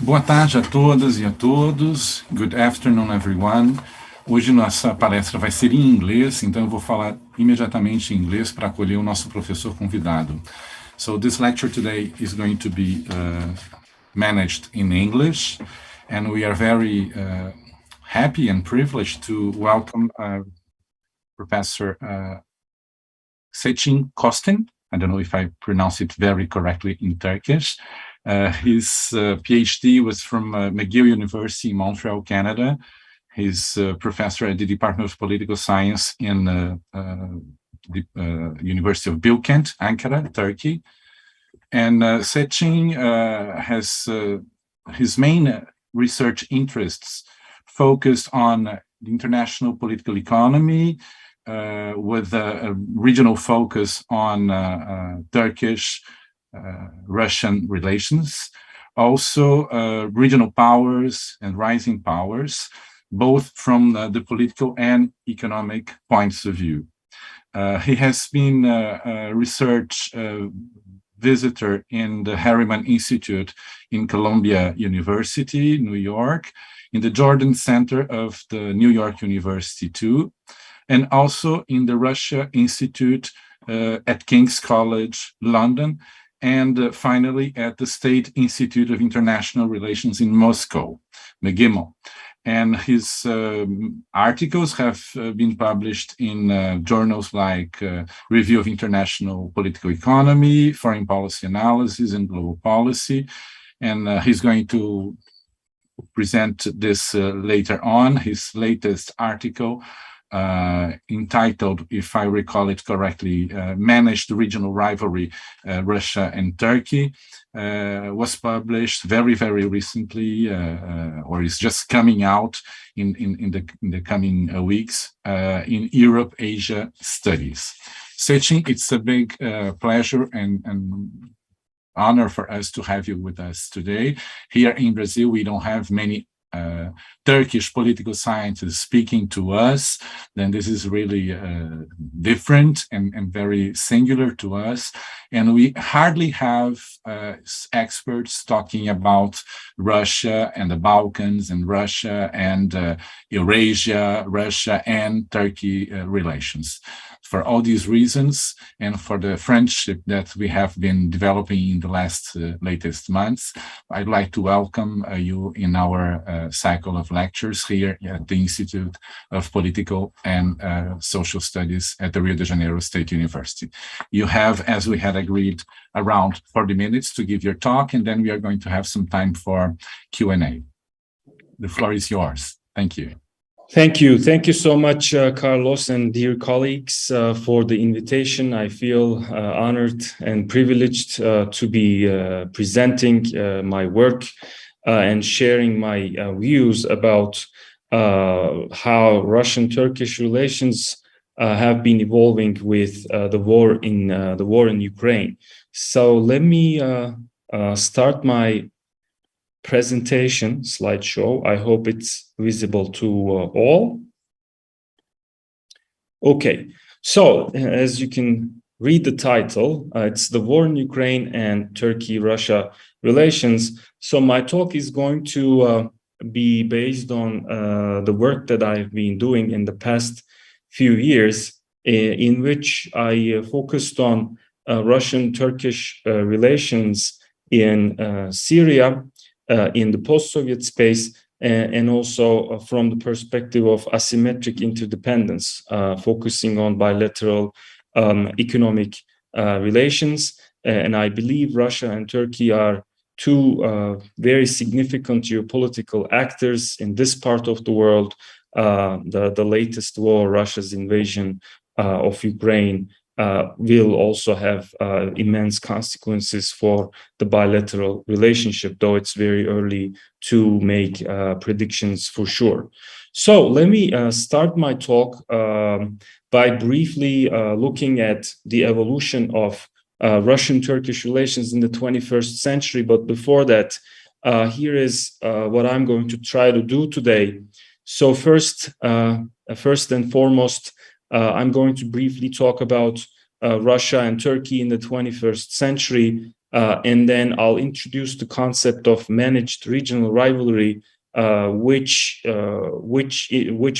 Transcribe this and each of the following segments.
Boa tarde a todas e a todos. Good afternoon, everyone. Hoje nossa palestra vai ser em inglês, então eu vou falar imediatamente em inglês para acolher o nosso professor convidado. So this lecture today is going to be managed in English, and we are very happy and privileged to welcome Professor Seçkin Kostin. I don't know if I pronounce it very correctly in Turkish. His PhD was from McGill University in Montreal, Canada. He's a professor at the Department of Political Science in the University of Bilkent, Ankara, Turkey. And Seçkin has his main research interests focused on the international political economy, with a regional focus on Turkish-Russian relations, also regional powers and rising powers, both from the political and economic points of view. He has been a research visitor in the Harriman Institute in Columbia University, New York, in the Jordan Center of the New York University too, and also in the Russia Institute at King's College, London, and finally at the State Institute of International Relations in Moscow, McGill. And his articles have been published in journals like Review of International Political Economy, Foreign Policy Analysis, and Global Policy. And he's going to present this later on, his latest article, entitled, if I recall it correctly, Managed Regional Rivalry, Russia and Turkey, was published very, very recently, or is just coming out in the coming weeks, in Europe, Asia Studies. Seçkin, it's a big pleasure and honor for us to have you with us today. Here in Brazil, we don't have many Turkish political scientists speaking to us, then this is really different and very singular to us. And we hardly have experts talking about Russia and the Balkans and Russia and Eurasia, Russia and Turkey relations. For all these reasons, and for the friendship that we have been developing in the latest months, I'd like to welcome you in our cycle of lectures here at the Institute of Political and Social Studies at the Rio de Janeiro State University. You have, as we had agreed, around 40 minutes to give your talk, and then we are going to have some time for Q&A. The floor is yours. Thank you. Thank you. Thank you so much, Carlos and dear colleagues, for the invitation. I feel honored and privileged to be presenting my work and sharing my views about how Russian-Turkish relations have been evolving with the war in Ukraine. So let me start my presentation slideshow. I hope it's visible to all. Okay, so as you can read the title, it's the war in Ukraine and Turkey-Russia relations. So my talk is going to be based on the work that I've been doing in the past few years, in which I focused on Russian-Turkish relations in Syria, in the post-Soviet space, and also from the perspective of asymmetric interdependence, focusing on bilateral economic relations. And I believe Russia and Turkey are two very significant geopolitical actors in this part of the world. The latest war, Russia's invasion of Ukraine, will also have immense consequences for the bilateral relationship, though it's very early to make predictions for sure. So let me start my talk by briefly looking at the evolution of Russian-Turkish relations in the 21st century. But before that, here is what I'm going to try to do today. So first and foremost, I'm going to briefly talk about Russia and Turkey in the 21st century, and then I'll introduce the concept of managed regional rivalry, which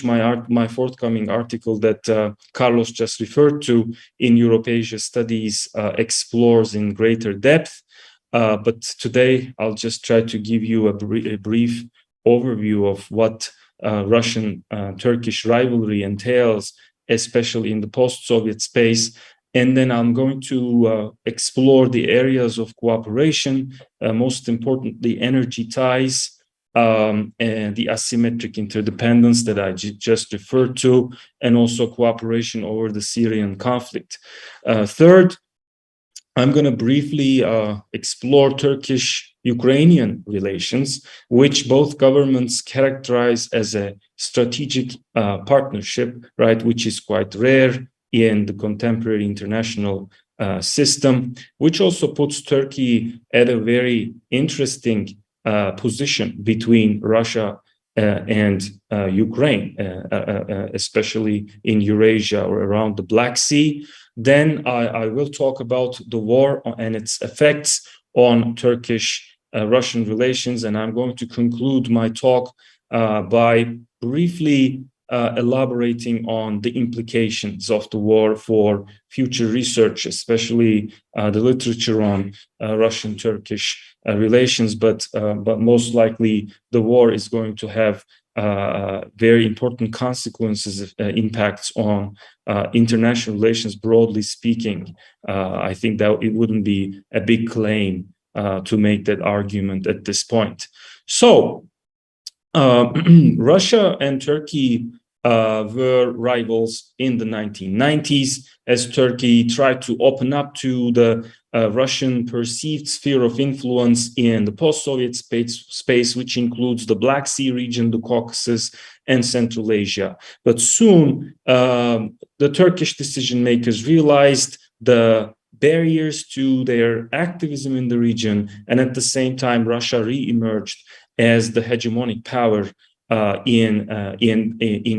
my forthcoming article that Carlos just referred to in Europe-Asia Studies explores in greater depth. But today I'll just try to give you a brief overview of what Russian-Turkish rivalry entails, especially in the post-Soviet space. And then I'm going to explore the areas of cooperation, most importantly, energy ties, and the asymmetric interdependence that I just referred to, and also cooperation over the Syrian conflict. Third, I'm going to briefly explore Turkish-Ukrainian relations, which both governments characterize as a strategic partnership, right, which is quite rare in the contemporary international system, which also puts Turkey at a very interesting position between Russia and Ukraine, especially in Eurasia or around the Black Sea. Then I will talk about the war and its effects on Turkish-Russian relations, and I'm going to conclude my talk by briefly elaborating on the implications of the war for future research, especially the literature on Russian-Turkish relations, but most likely the war is going to have very important consequences, impacts on international relations, broadly speaking. I think that it wouldn't be a big claim to make that argument at this point. So, Russia and Turkey were rivals in the 1990s as Turkey tried to open up to the Russian perceived sphere of influence in the post-Soviet space, which includes the Black Sea region, the Caucasus, and Central Asia. But soon, the Turkish decision makers realized the barriers to their activism in the region, and at the same time, Russia re-emerged as the hegemonic power in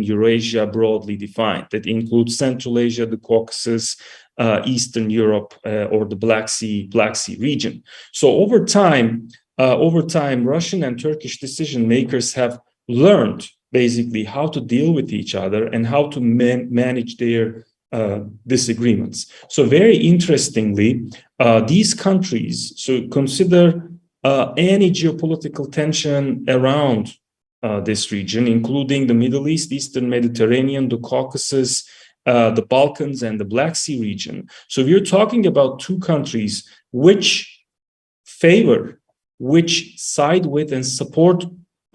Eurasia, broadly defined. That includes Central Asia, the Caucasus, Eastern Europe, or the Black Sea region. So over time, Russian and Turkish decision makers have learned basically how to deal with each other and how to manage their disagreements. So very interestingly, these countries, so consider any geopolitical tension around this region, including the Middle East, Eastern Mediterranean, the Caucasus, the Balkans, and the Black Sea region. So we're talking about two countries which side with and support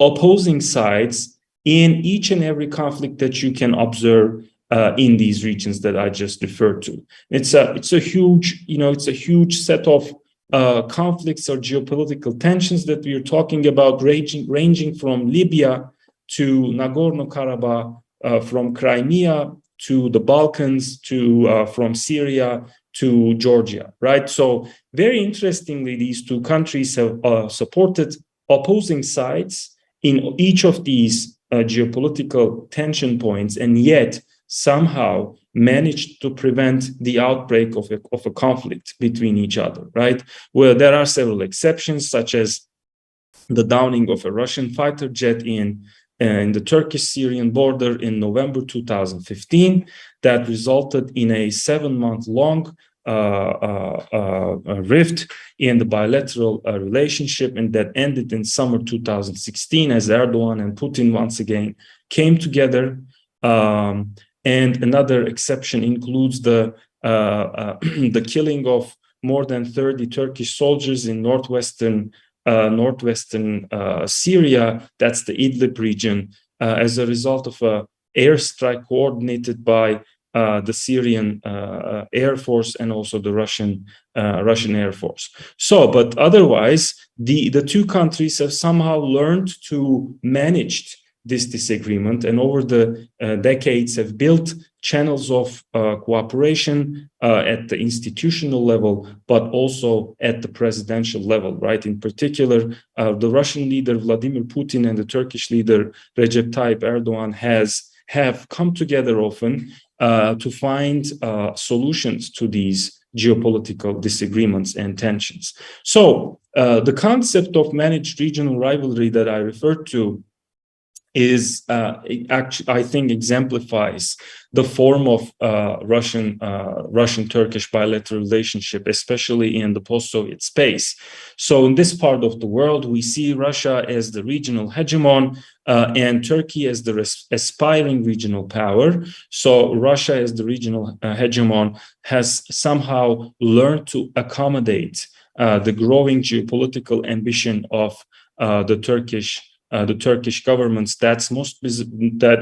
opposing sides in each and every conflict that you can observe in these regions that I just referred to. It's a huge set of conflicts or geopolitical tensions that we are talking about, ranging from Libya to Nagorno-Karabakh, from Crimea to the Balkans, to from Syria to Georgia, right? So very interestingly, these two countries have supported opposing sides in each of these geopolitical tension points, and yet somehow managed to prevent the outbreak of a conflict between each other, right? Well, there are several exceptions, such as the downing of a Russian fighter jet in the Turkish-Syrian border in November 2015, that resulted in a 7-month-long rift in the bilateral relationship, and that ended in summer 2016 as Erdogan and Putin once again came together. And another exception includes the killing of more than 30 Turkish soldiers in northwestern Syria. That's the Idlib region, as a result of an airstrike coordinated by the Syrian Air Force and also the Russian Air Force. So, but otherwise, the two countries have somehow learned to manage this disagreement, and over the decades have built channels of cooperation at the institutional level, but also at the presidential level, right? In particular, the Russian leader Vladimir Putin and the Turkish leader Recep Tayyip Erdogan have come together often to find solutions to these geopolitical disagreements and tensions. So the concept of managed regional rivalry that I referred to is actually, I think, exemplifies the form of Russian-Turkish bilateral relationship, especially in the post-Soviet space. So in this part of the world, we see Russia as the regional hegemon and Turkey as the aspiring regional power. So Russia as the regional hegemon has somehow learned to accommodate the growing geopolitical ambition of the Turkish governments. That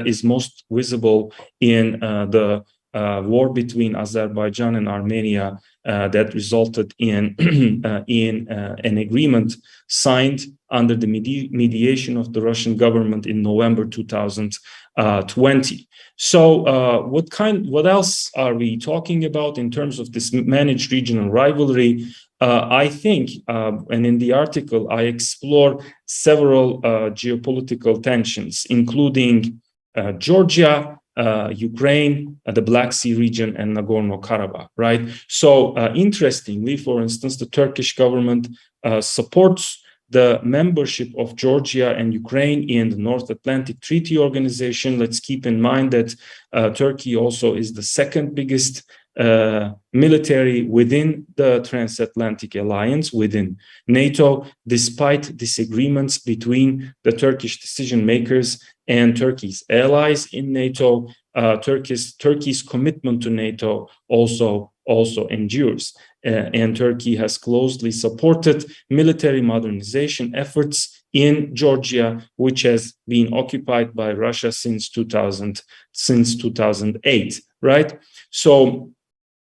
is most visible in the war between Azerbaijan and Armenia that resulted in an agreement signed under the mediation of the Russian government in November 2020. So what else are we talking about in terms of this managed regional rivalry? I think, and in the article, I explore several geopolitical tensions, including Georgia, Ukraine, the Black Sea region, and Nagorno-Karabakh, right? So interestingly, for instance, the Turkish government supports the membership of Georgia and Ukraine in the North Atlantic Treaty Organization. Let's keep in mind that Turkey also is the second biggest military within the transatlantic alliance, within NATO, despite disagreements between the Turkish decision makers and Turkey's allies in NATO. Turkey's commitment to NATO also endures, and Turkey has closely supported military modernization efforts in Georgia, which has been occupied by Russia since 2008, right? So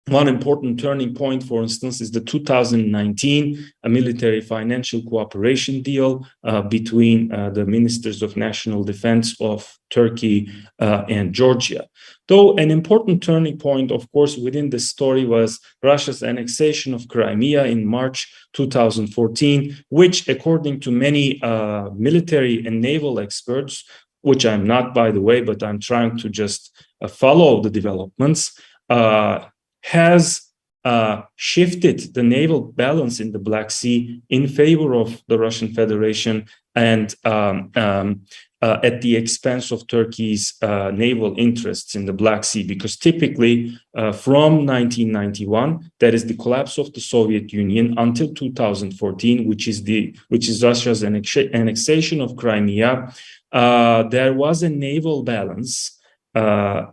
one important turning point, for instance, is the 2019 military financial cooperation deal between the ministers of national defense of Turkey and Georgia. Though an important turning point, of course, within this story was Russia's annexation of Crimea in March 2014, which, according to many military and naval experts, which I'm not, by the way, but I'm trying to just follow the developments, has shifted the naval balance in the Black Sea in favor of the Russian Federation and at the expense of Turkey's naval interests in the Black Sea, because typically from 1991, that is the collapse of the Soviet Union, until 2014, which is Russia's annexation of Crimea, there was a naval balance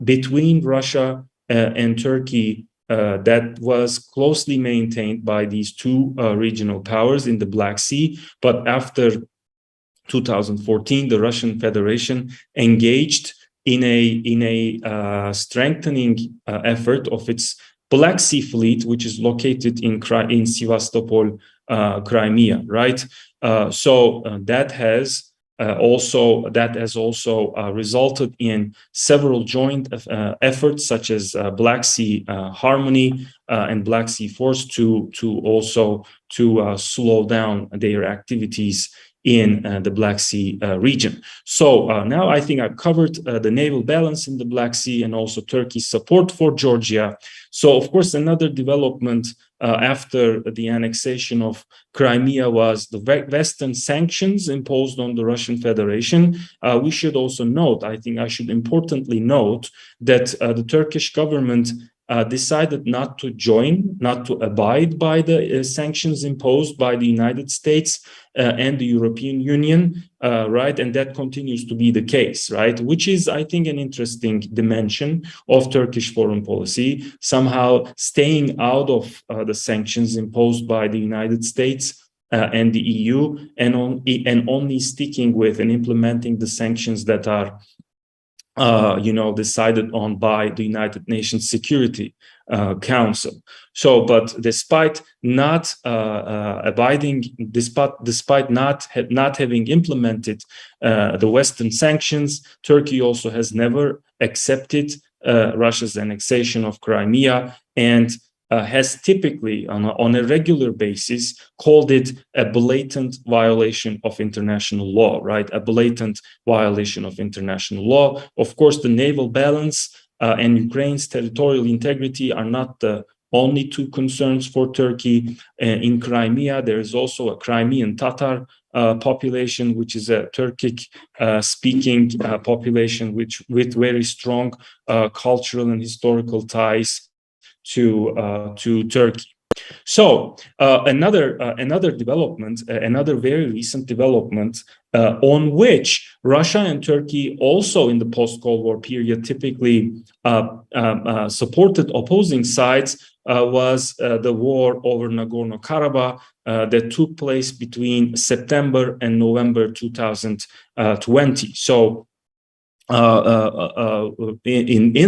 between Russia and Turkey that was closely maintained by these two regional powers in the Black Sea. But after 2014, the Russian Federation engaged in a strengthening effort of its Black Sea fleet, which is located in Sevastopol, Crimea, right? So that has also resulted in several joint efforts, such as Black Sea Harmony and Black Sea Force, to slow down their activities in the Black Sea region. So now I think I've covered the naval balance in the Black Sea and also Turkey's support for Georgia. So, of course, another development after the annexation of Crimea was the Western sanctions imposed on the Russian Federation. We should also note, I think I should importantly note, that the Turkish government decided not to abide by the sanctions imposed by the United States and the European Union, right? And that continues to be the case, right? Which is, I think, an interesting dimension of Turkish foreign policy, somehow staying out of the sanctions imposed by the United States and the EU, and only sticking with and implementing the sanctions that are decided on by the United Nations Security Council. So, but despite not despite not having implemented the Western sanctions, Turkey also has never accepted Russia's annexation of Crimea, and has typically, on a regular basis, called it a blatant violation of international law, right? A blatant violation of international law. Of course, the naval balance and Ukraine's territorial integrity are not the only two concerns for Turkey. In Crimea, there is also a Crimean Tatar population, which is a Turkic-speaking population, with very strong cultural and historical ties to Turkey. So another development, another very recent development on which Russia and Turkey also in the post-Cold War period typically supported opposing sides was the war over Nagorno-Karabakh that took place between September and November 2020. So in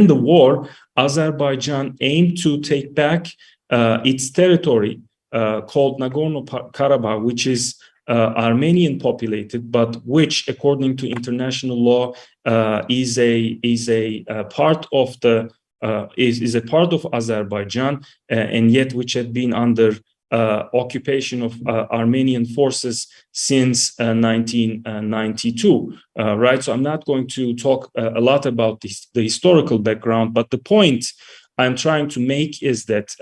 the war, Azerbaijan aimed to take back its territory called Nagorno-Karabakh, which is Armenian populated, but which, according to international law, is a part of Azerbaijan, and yet which had been under occupation of Armenian forces since 1992, right? So I'm not going to talk a lot about the historical background, but the point I'm trying to make is that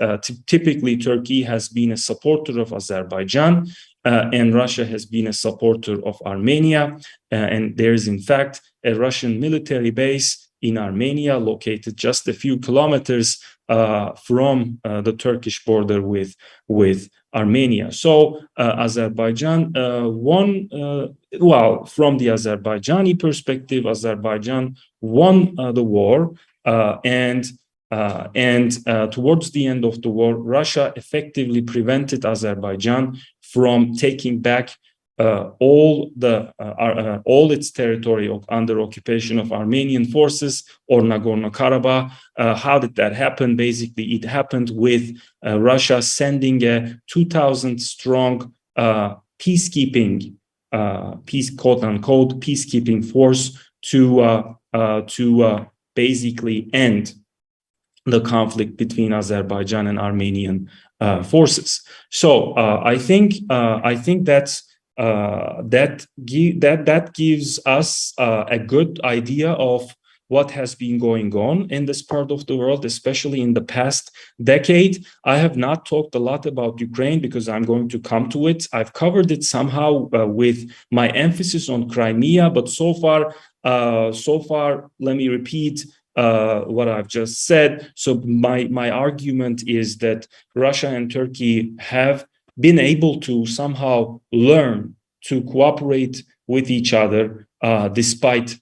typically Turkey has been a supporter of Azerbaijan, and Russia has been a supporter of Armenia, and there is in fact a Russian military base in Armenia located just a few kilometers from the Turkish border with Armenia. So Azerbaijan won, well, from the Azerbaijani perspective, Azerbaijan won the war, and towards the end of the war, Russia effectively prevented Azerbaijan from taking back all its territory under occupation of Armenian forces or Nagorno-Karabakh. How did that happen? Basically, it happened with Russia sending a 2,000-strong peacekeeping, quote-unquote, peacekeeping force to basically end the conflict between Azerbaijan and Armenian forces. So I think that's that gives us a good idea of what has been going on in this part of the world, especially in the past decade. I have not talked a lot about Ukraine because I'm going to come to it. I've covered it somehow with my emphasis on Crimea, but so far, let me repeat what I've just said. So my argument is that Russia and Turkey have been able to somehow learn to cooperate with each other despite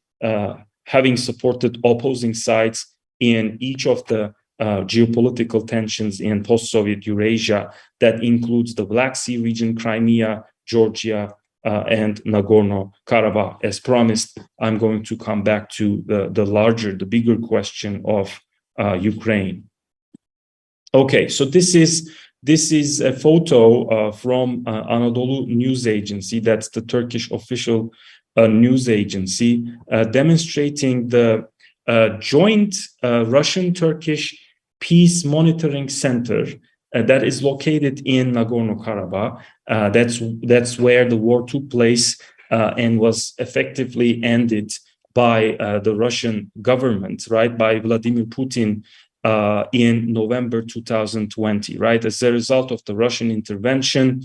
having supported opposing sides in each of the geopolitical tensions in post-Soviet Eurasia that includes the Black Sea region, Crimea, Georgia, and Nagorno-Karabakh. As promised, I'm going to come back to the bigger question of Ukraine. Okay, so this is a photo from Anadolu News Agency. That's the Turkish official news agency, demonstrating the joint Russian-Turkish Peace Monitoring Center that is located in Nagorno-Karabakh. That's where the war took place and was effectively ended by the Russian government, right, by Vladimir Putin in November 2020, right? As a result of the Russian intervention,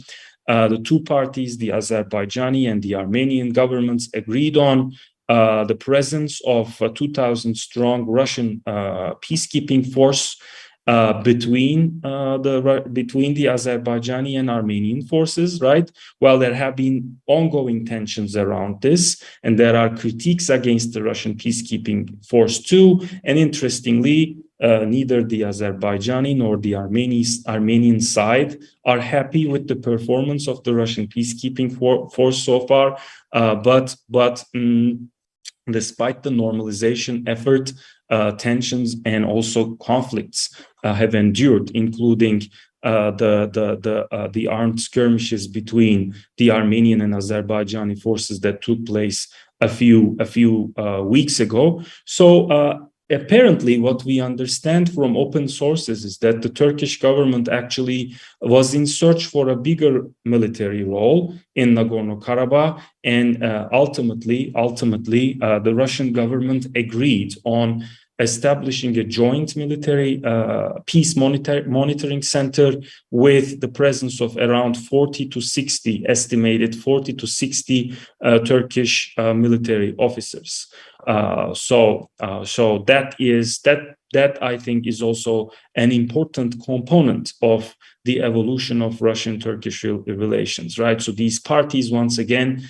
the two parties, the Azerbaijani and the Armenian governments, agreed on the presence of a 2,000-strong Russian peacekeeping force between the Azerbaijani and Armenian forces, right? While there have been ongoing tensions around this, and there are critiques against the Russian peacekeeping force too. And interestingly, neither the Azerbaijani nor the Armenian side are happy with the performance of the Russian peacekeeping force so far. But despite the normalization effort, tensions and also conflicts have endured, including the armed skirmishes between the Armenian and Azerbaijani forces that took place a few weeks ago. So apparently, what we understand from open sources is that the Turkish government actually was in search for a bigger military role in Nagorno-Karabakh, and ultimately, the Russian government agreed on establishing a joint military peace monitoring center with the presence of around 40 to 60, estimated 40 to 60 Turkish military officers. So that I think is also an important component of the evolution of Russian-Turkish relations, right? So these parties, once again,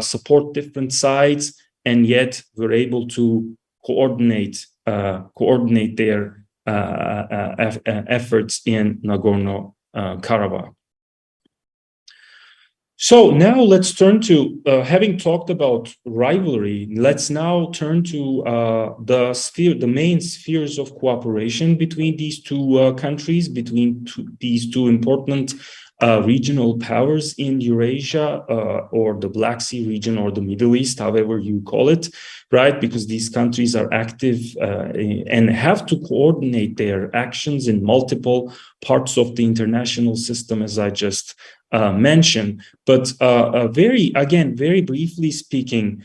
support different sides, and yet we're able to coordinate their efforts in Nagorno-Karabakh. So now let's turn to, having talked about rivalry, let's now turn to the main spheres of cooperation between these two countries, between these two important regional powers in Eurasia, or the Black Sea region, or the Middle East, however you call it, right? Because these countries are active and have to coordinate their actions in multiple parts of the international system, as I just mentioned. But very briefly speaking,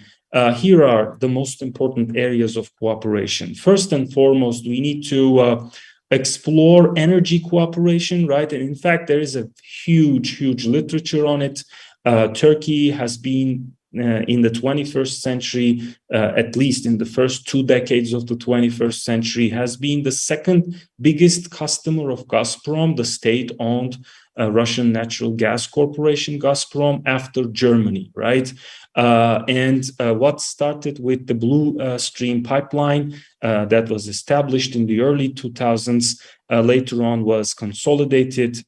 here are the most important areas of cooperation. First and foremost, we need to explore energy cooperation, right? And in fact, there is a huge literature on it. Turkey has been in the 21st century, at least in the first 2 decades of the 21st century, has been the second biggest customer of Gazprom, the state-owned Russian natural gas corporation, Gazprom, after Germany, right? What started with the Blue Stream pipeline that was established in the early 2000s, later on was consolidated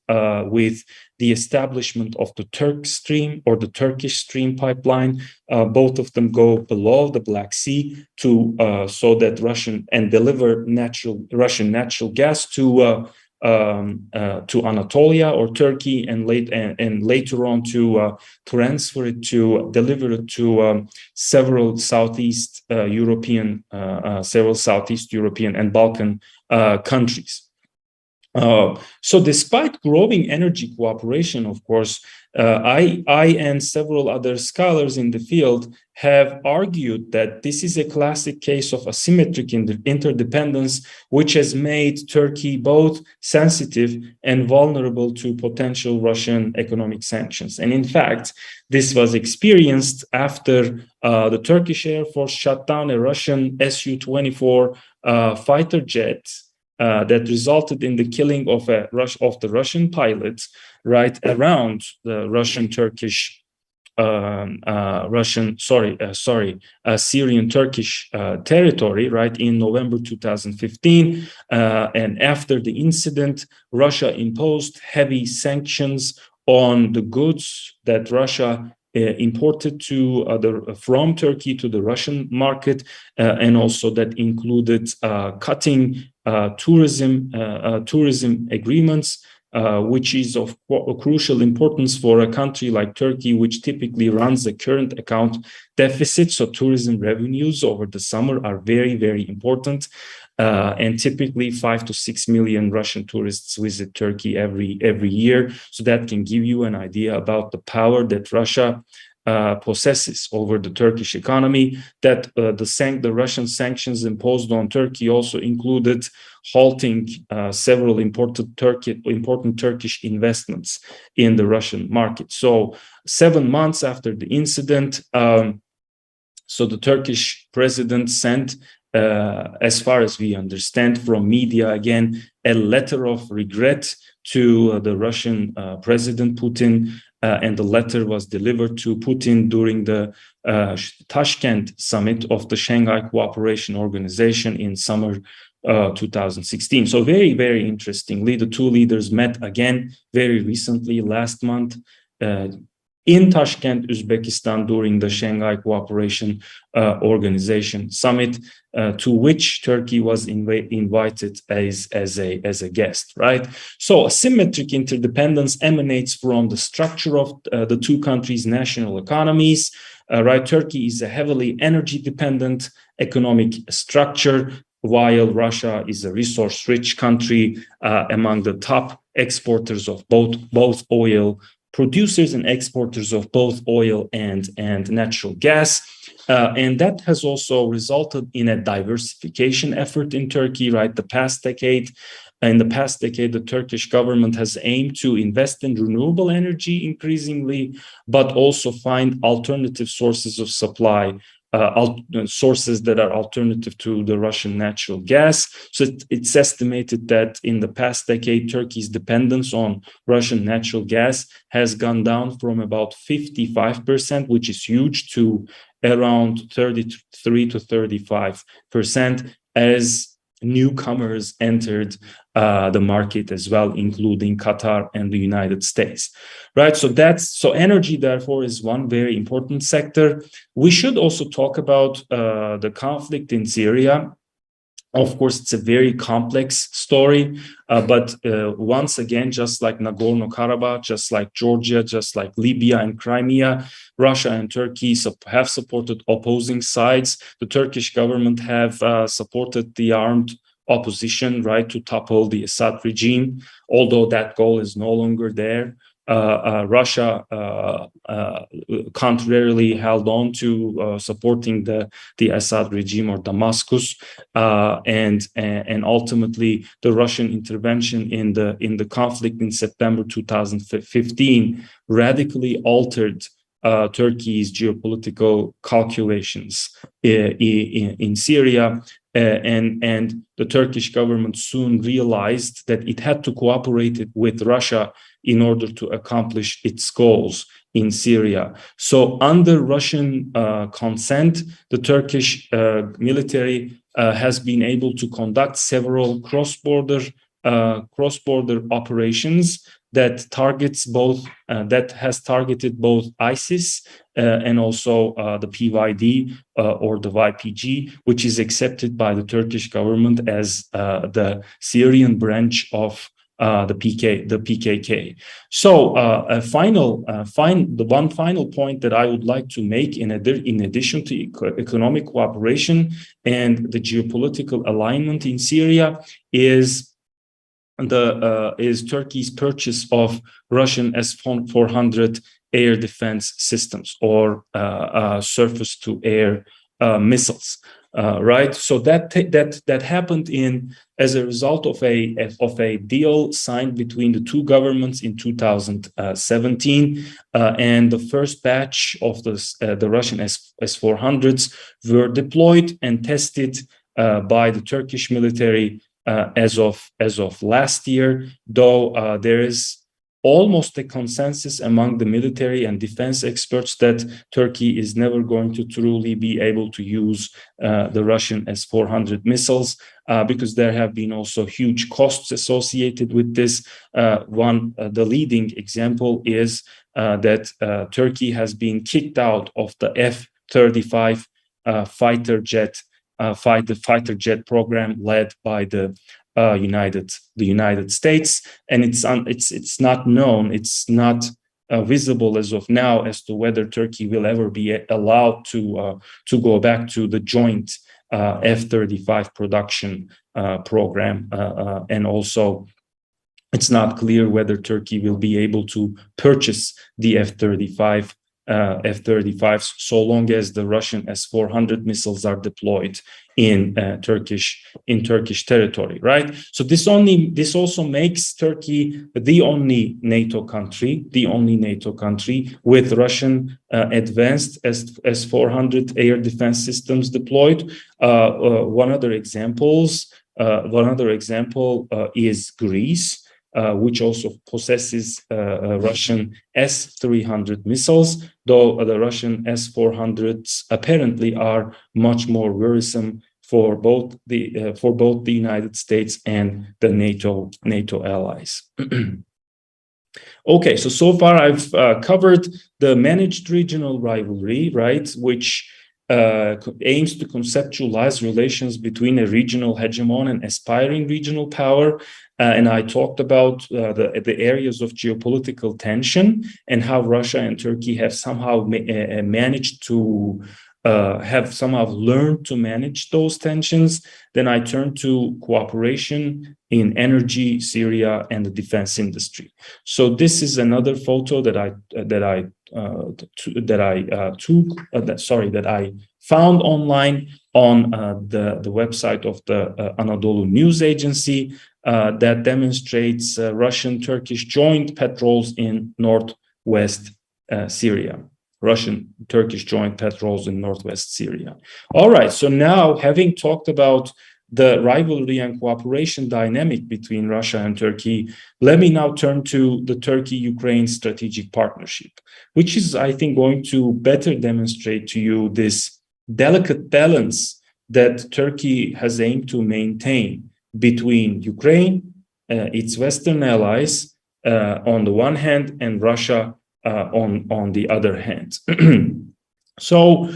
with the establishment of the Turk Stream, or the Turkish Stream pipeline. Both of them go below the Black Sea so that deliver Russian natural gas to Anatolia or Turkey, and later on to transfer it, to deliver it to several Southeast European and Balkan countries. So despite growing energy cooperation, of course, I and several other scholars in the field have argued that this is a classic case of asymmetric interdependence, which has made Turkey both sensitive and vulnerable to potential Russian economic sanctions. And in fact, this was experienced after the Turkish Air Force shot down a Russian Su-24 fighter jet that resulted in the killing of the Russian pilots right around the Syrian-Turkish territory, right, in November 2015. And after the incident, Russia imposed heavy sanctions on the goods that Russia imported from Turkey to the Russian market, and also that included cutting tourism agreements, which is of crucial importance for a country like Turkey, which typically runs a current account deficit. So tourism revenues over the summer are very, very important. And typically 5 to 6 million Russian tourists visit Turkey every year. So that can give you an idea about the power that Russia possesses over the Turkish economy. That the Russian sanctions imposed on Turkey also included halting several important Turkish investments in the Russian market. So 7 months after the incident, so the Turkish president sent, as far as we understand from media, again, a letter of regret to the Russian President Putin, and the letter was delivered to Putin during the Tashkent summit of the Shanghai Cooperation Organization in summer 2016. So very, very interestingly, the two leaders met again very recently, last month, in Tashkent, Uzbekistan, during the Shanghai Cooperation Organization summit, to which Turkey was invited as a guest, right? So asymmetric interdependence emanates from the structure of the two countries' national economies, right? Turkey is a heavily energy-dependent economic structure, while Russia is a resource-rich country, among the top exporters of both oil producers and exporters of both oil and natural gas. And that has also resulted in a diversification effort in Turkey, right? In the past decade, the Turkish government has aimed to invest in renewable energy increasingly, but also find alternative sources of supply, sources that are alternative to the Russian natural gas. So it's estimated that in the past decade, Turkey's dependence on Russian natural gas has gone down from about 55%, which is huge, to around 33 to 35% as newcomers entered the market as well, including Qatar and the United States, right? So energy, therefore, is one very important sector. We should also talk about the conflict in Syria. Of course, it's a very complex story, but once again, just like Nagorno-Karabakh, just like Georgia, just like Libya and Crimea, Russia and Turkey have supported opposing sides. The Turkish government have supported the armed opposition, right, to topple the Assad regime, although that goal is no longer there. Russia contrarily held on to supporting the Assad regime or Damascus, and ultimately the Russian intervention in the conflict in September 2015 radically altered Turkey's geopolitical calculations in Syria. And the Turkish government soon realized that it had to cooperate with Russia in order to accomplish its goals in Syria. So under Russian consent, the Turkish military has been able to conduct several cross-border operations that has targeted both ISIS and also the PYD or the YPG, which is accepted by the Turkish government as the Syrian branch of the PKK. So the one final point that I would like to make in addition to economic cooperation and the geopolitical alignment in Syria is Turkey's purchase of Russian S-400 air defense systems or surface-to-air missiles. Right, so that happened as a result of a deal signed between the two governments in 2017, and the first batch of the Russian S-400s were deployed and tested by the Turkish military as of last year. Though there is almost a consensus among the military and defense experts that Turkey is never going to truly be able to use the Russian S-400 missiles because there have been also huge costs associated with this. The leading example is that Turkey has been kicked out of the F-35 fighter jet program led by the United States, and it's not known, it's not visible as of now as to whether Turkey will ever be allowed to go back to the joint F-35 production program, and also it's not clear whether Turkey will be able to purchase the F-35 F-35s so long as the Russian S-400 missiles are deployed in Turkish territory, right? So this also makes Turkey the only NATO country with Russian advanced S-400 air defense systems deployed. One other example is Greece, which also possesses Russian S-300 missiles, though the Russian S-400s apparently are much more worrisome for both the United States and the NATO allies. Okay, so far I've covered the managed regional rivalry, right, which aims to conceptualize relations between a regional hegemon and aspiring regional power. And I talked about the areas of geopolitical tension and how Russia and Turkey have somehow managed to have somehow learned to manage those tensions, then I turn to cooperation in energy, Syria, and the defense industry. So this is another photo that I found online on the website of the Anadolu News Agency that demonstrates Russian-Turkish joint patrols in northwest Syria. Russian-Turkish joint patrols in northwest Syria. All right, so now having talked about the rivalry and cooperation dynamic between Russia and Turkey, let me now turn to the Turkey-Ukraine strategic partnership, which is, I think, going to better demonstrate to you this delicate balance that Turkey has aimed to maintain between Ukraine, its Western allies, on the one hand, and Russia on the other hand. So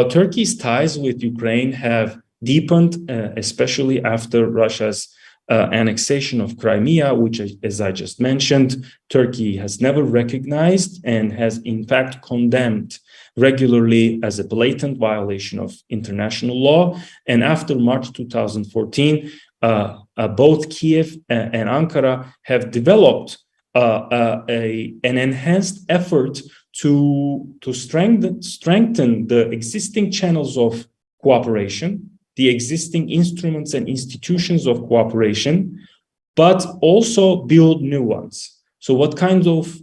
Turkey's ties with Ukraine have deepened, especially after Russia's annexation of Crimea, which, as I just mentioned, Turkey has never recognized and has in fact condemned regularly as a blatant violation of international law. And after March 2014, both Kiev and Ankara have developed an enhanced effort to strengthen the existing channels of cooperation, the existing instruments and institutions of cooperation, but also build new ones. So what kinds of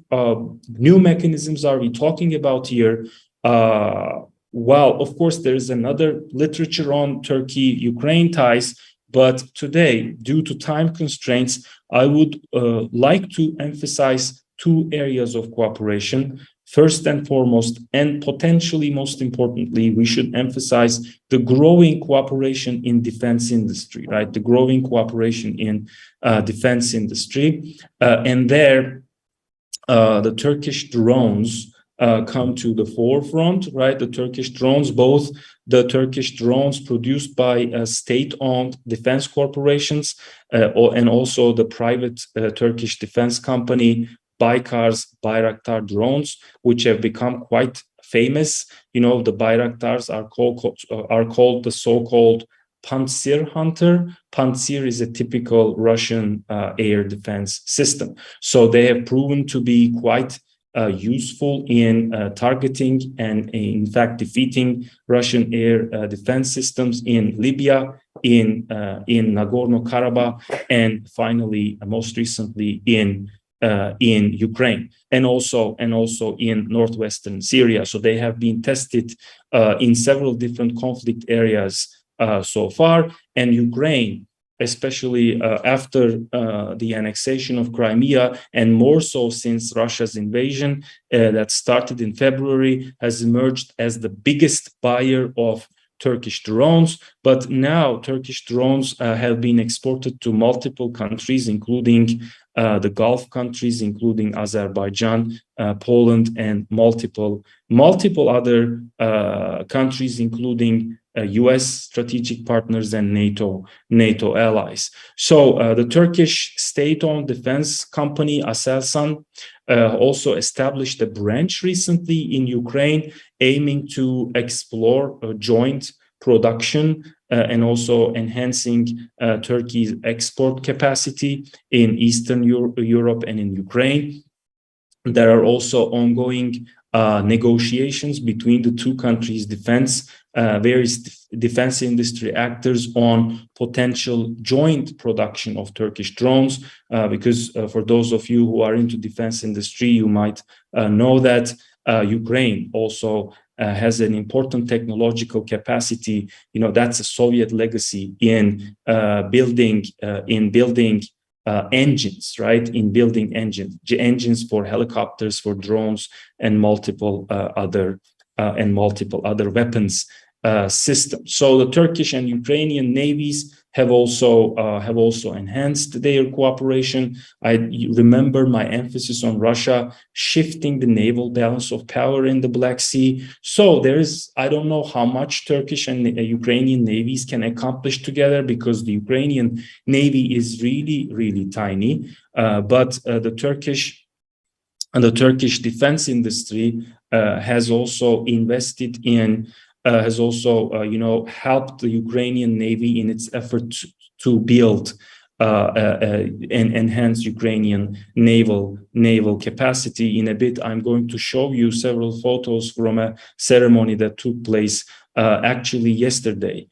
new mechanisms are we talking about here? Well, of course, there is another literature on Turkey-Ukraine ties, but today, due to time constraints, I would like to emphasize two areas of cooperation. First and foremost, and potentially most importantly, we should emphasize the growing cooperation in defense industry, right? The growing cooperation in defense industry. And there, the Turkish drones come to the forefront, right? The Turkish drones, both the Turkish drones produced by state-owned defense corporations and also the private Turkish defense company Baykar's Bayraktar drones, which have become quite famous. You know, the Bayraktars are called the so-called Pantsir Hunter. Pantsir is a typical Russian air defense system. So they have proven to be quite useful in targeting and in fact defeating Russian air defense systems in Libya, in Nagorno-Karabakh, and finally, most recently, in Ukraine, and also in northwestern Syria. So they have been tested in several different conflict areas so far, and Ukraine, especially after the annexation of Crimea, and more so since Russia's invasion that started in February, has emerged as the biggest buyer of Turkish drones. But now Turkish drones have been exported to multiple countries, including the Gulf countries, including Azerbaijan, Poland, and multiple other countries, including US strategic partners and NATO allies. So the Turkish state-owned defense company Aselsan also established a branch recently in Ukraine, aiming to explore joint production and also enhancing Turkey's export capacity in Eastern Europe and in Ukraine. There are also ongoing negotiations between the two countries' various defense industry actors on potential joint production of Turkish drones, because for those of you who are into defense industry, you might know that Ukraine also has an important technological capacity. You know, that's a Soviet legacy in building engines, right? In building engines for helicopters, for drones, and multiple other weapons systems. So the Turkish and Ukrainian navies have also enhanced their cooperation. I remember my emphasis on Russia shifting the naval balance of power in the Black Sea. So there is, I don't know how much Turkish and Ukrainian navies can accomplish together, because the Ukrainian navy is really, really tiny. But the Turkish defense industry has also invested in has also, helped the Ukrainian Navy in its effort to build and enhance Ukrainian naval capacity. In a bit, I'm going to show you several photos from a ceremony that took place actually yesterday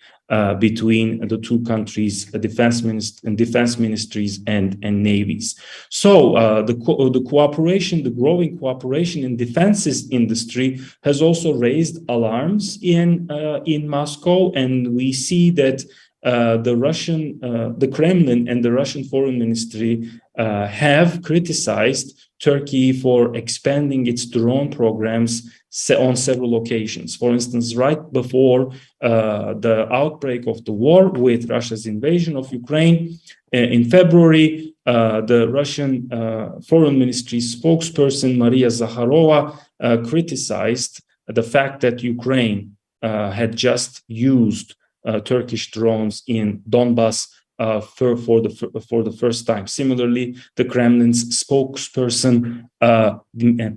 between the two countries, defense ministries and navies. So the cooperation, the growing cooperation in defense industry has also raised alarms in Moscow, and we see that the Kremlin and the Russian Foreign Ministry have criticized Turkey for expanding its drone programs on several occasions. For instance, right before the outbreak of the war with Russia's invasion of Ukraine in February, the Russian Foreign Ministry spokesperson Maria Zakharova criticized the fact that Ukraine had just used Turkish drones in Donbas for the first time. Similarly, the Kremlin's spokesperson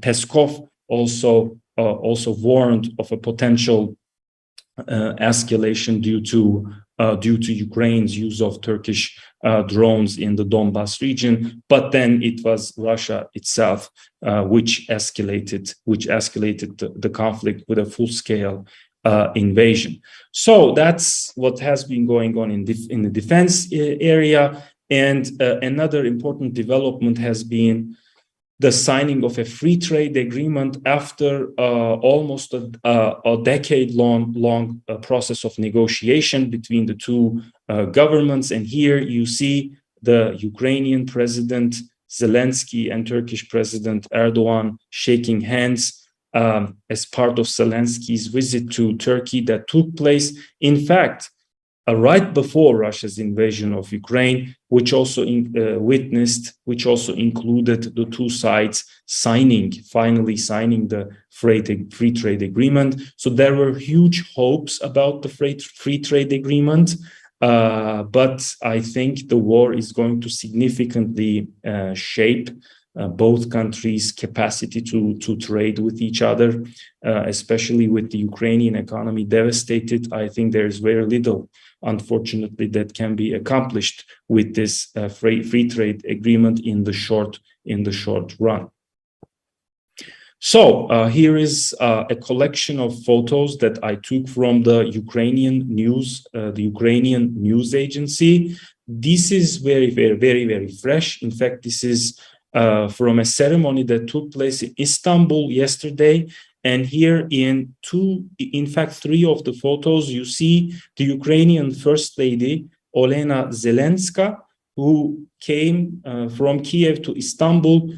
Peskov also warned of a potential escalation due to Ukraine's use of Turkish drones in the Donbas region. But then it was Russia itself which escalated the conflict with a full-scale invasion. So that's what has been going on in the defense area. And another important development has been the signing of a free trade agreement after almost a decade-long process of negotiation between the two governments. And here you see the Ukrainian President Zelensky and Turkish President Erdogan shaking hands as part of Zelensky's visit to Turkey that took place, in fact, right before Russia's invasion of Ukraine, which also included the two sides finally signing the free trade agreement. So there were huge hopes about the free trade agreement, but I think the war is going to significantly shape both countries' capacity to trade with each other, especially with the Ukrainian economy devastated. I think there is very little, unfortunately, that can be accomplished with this free trade agreement in the short run. So here is a collection of photos that I took from the Ukrainian news agency. This is very, very, very, very fresh. In fact, this is from a ceremony that took place in Istanbul yesterday. And here in three of the photos, you see the Ukrainian First Lady, Olena Zelenska, who came from Kiev to Istanbul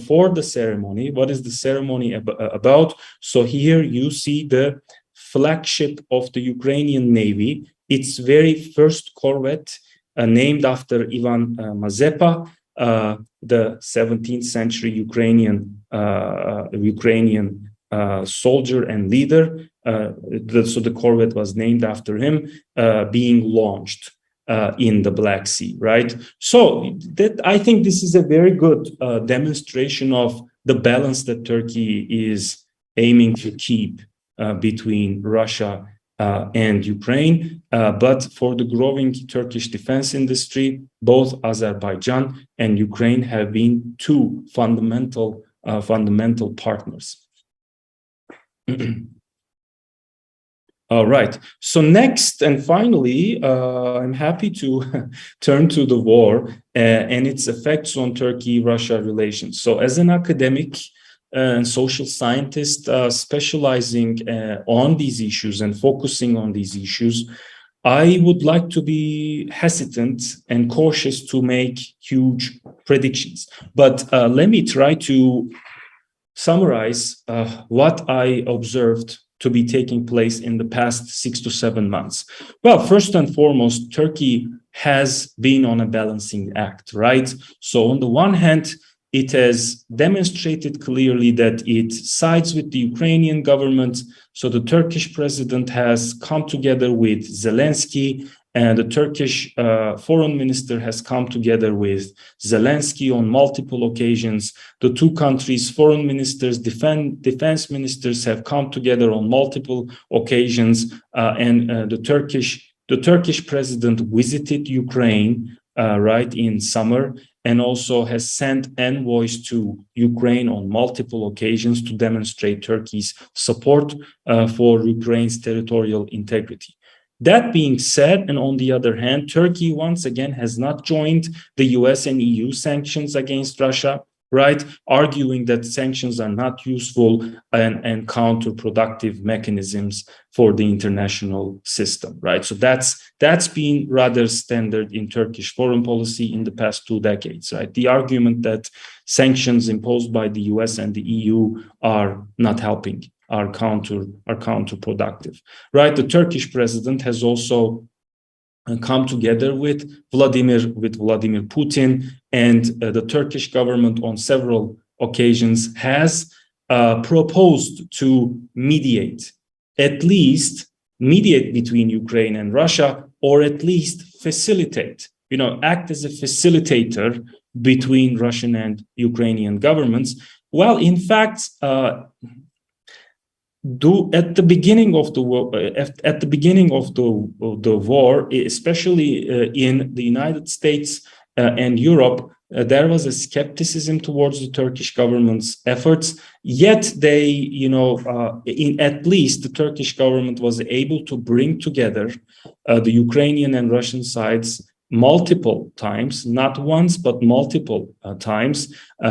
for the ceremony. What is the ceremony about? So here you see the flagship of the Ukrainian Navy, its very first corvette, named after Ivan Mazepa, the 17th century Ukrainian soldier and leader. So the corvette was named after him, being launched in the Black Sea, right? So I think this is a very good demonstration of the balance that Turkey is aiming to keep between Russia and Ukraine. But for the growing Turkish defense industry, both Azerbaijan and Ukraine have been two fundamental partners. All right. So next and finally, I'm happy to turn to the war and its effects on Turkey-Russia relations. So as an academic and social scientist specializing on these issues and focusing on these issues, I would like to be hesitant and cautious to make huge predictions. But let me try to summarize what I observed to be taking place in the past 6 to 7 months. Well, first and foremost, Turkey has been on a balancing act, right? So on the one hand, it has demonstrated clearly that it sides with the Ukrainian government. So the Turkish president has come together with Zelensky And the Turkish foreign minister has come together with Zelensky on multiple occasions. The two countries' foreign ministers, defense ministers have come together on multiple occasions. The Turkish president visited Ukraine right in summer, and also has sent envoys to Ukraine on multiple occasions to demonstrate Turkey's support for Ukraine's territorial integrity. That being said, and on the other hand, Turkey once again has not joined the US and EU sanctions against Russia, right? Arguing that sanctions are not useful and counterproductive mechanisms for the international system, right? So that's been rather standard in Turkish foreign policy in the past 2 decades, right? The argument that sanctions imposed by the US and the EU are not helping, are counterproductive, right? The Turkish president has also come together with Vladimir Putin, and the Turkish government on several occasions has proposed to mediate between Ukraine and Russia, or at least facilitate, act as a facilitator between Russian and Ukrainian governments. Well, in fact, at the beginning of the war, especially in the United States and Europe, there was a skepticism towards the Turkish government's efforts. Yet at least the Turkish government was able to bring together the Ukrainian and Russian sides multiple times, not once, but multiple times. 2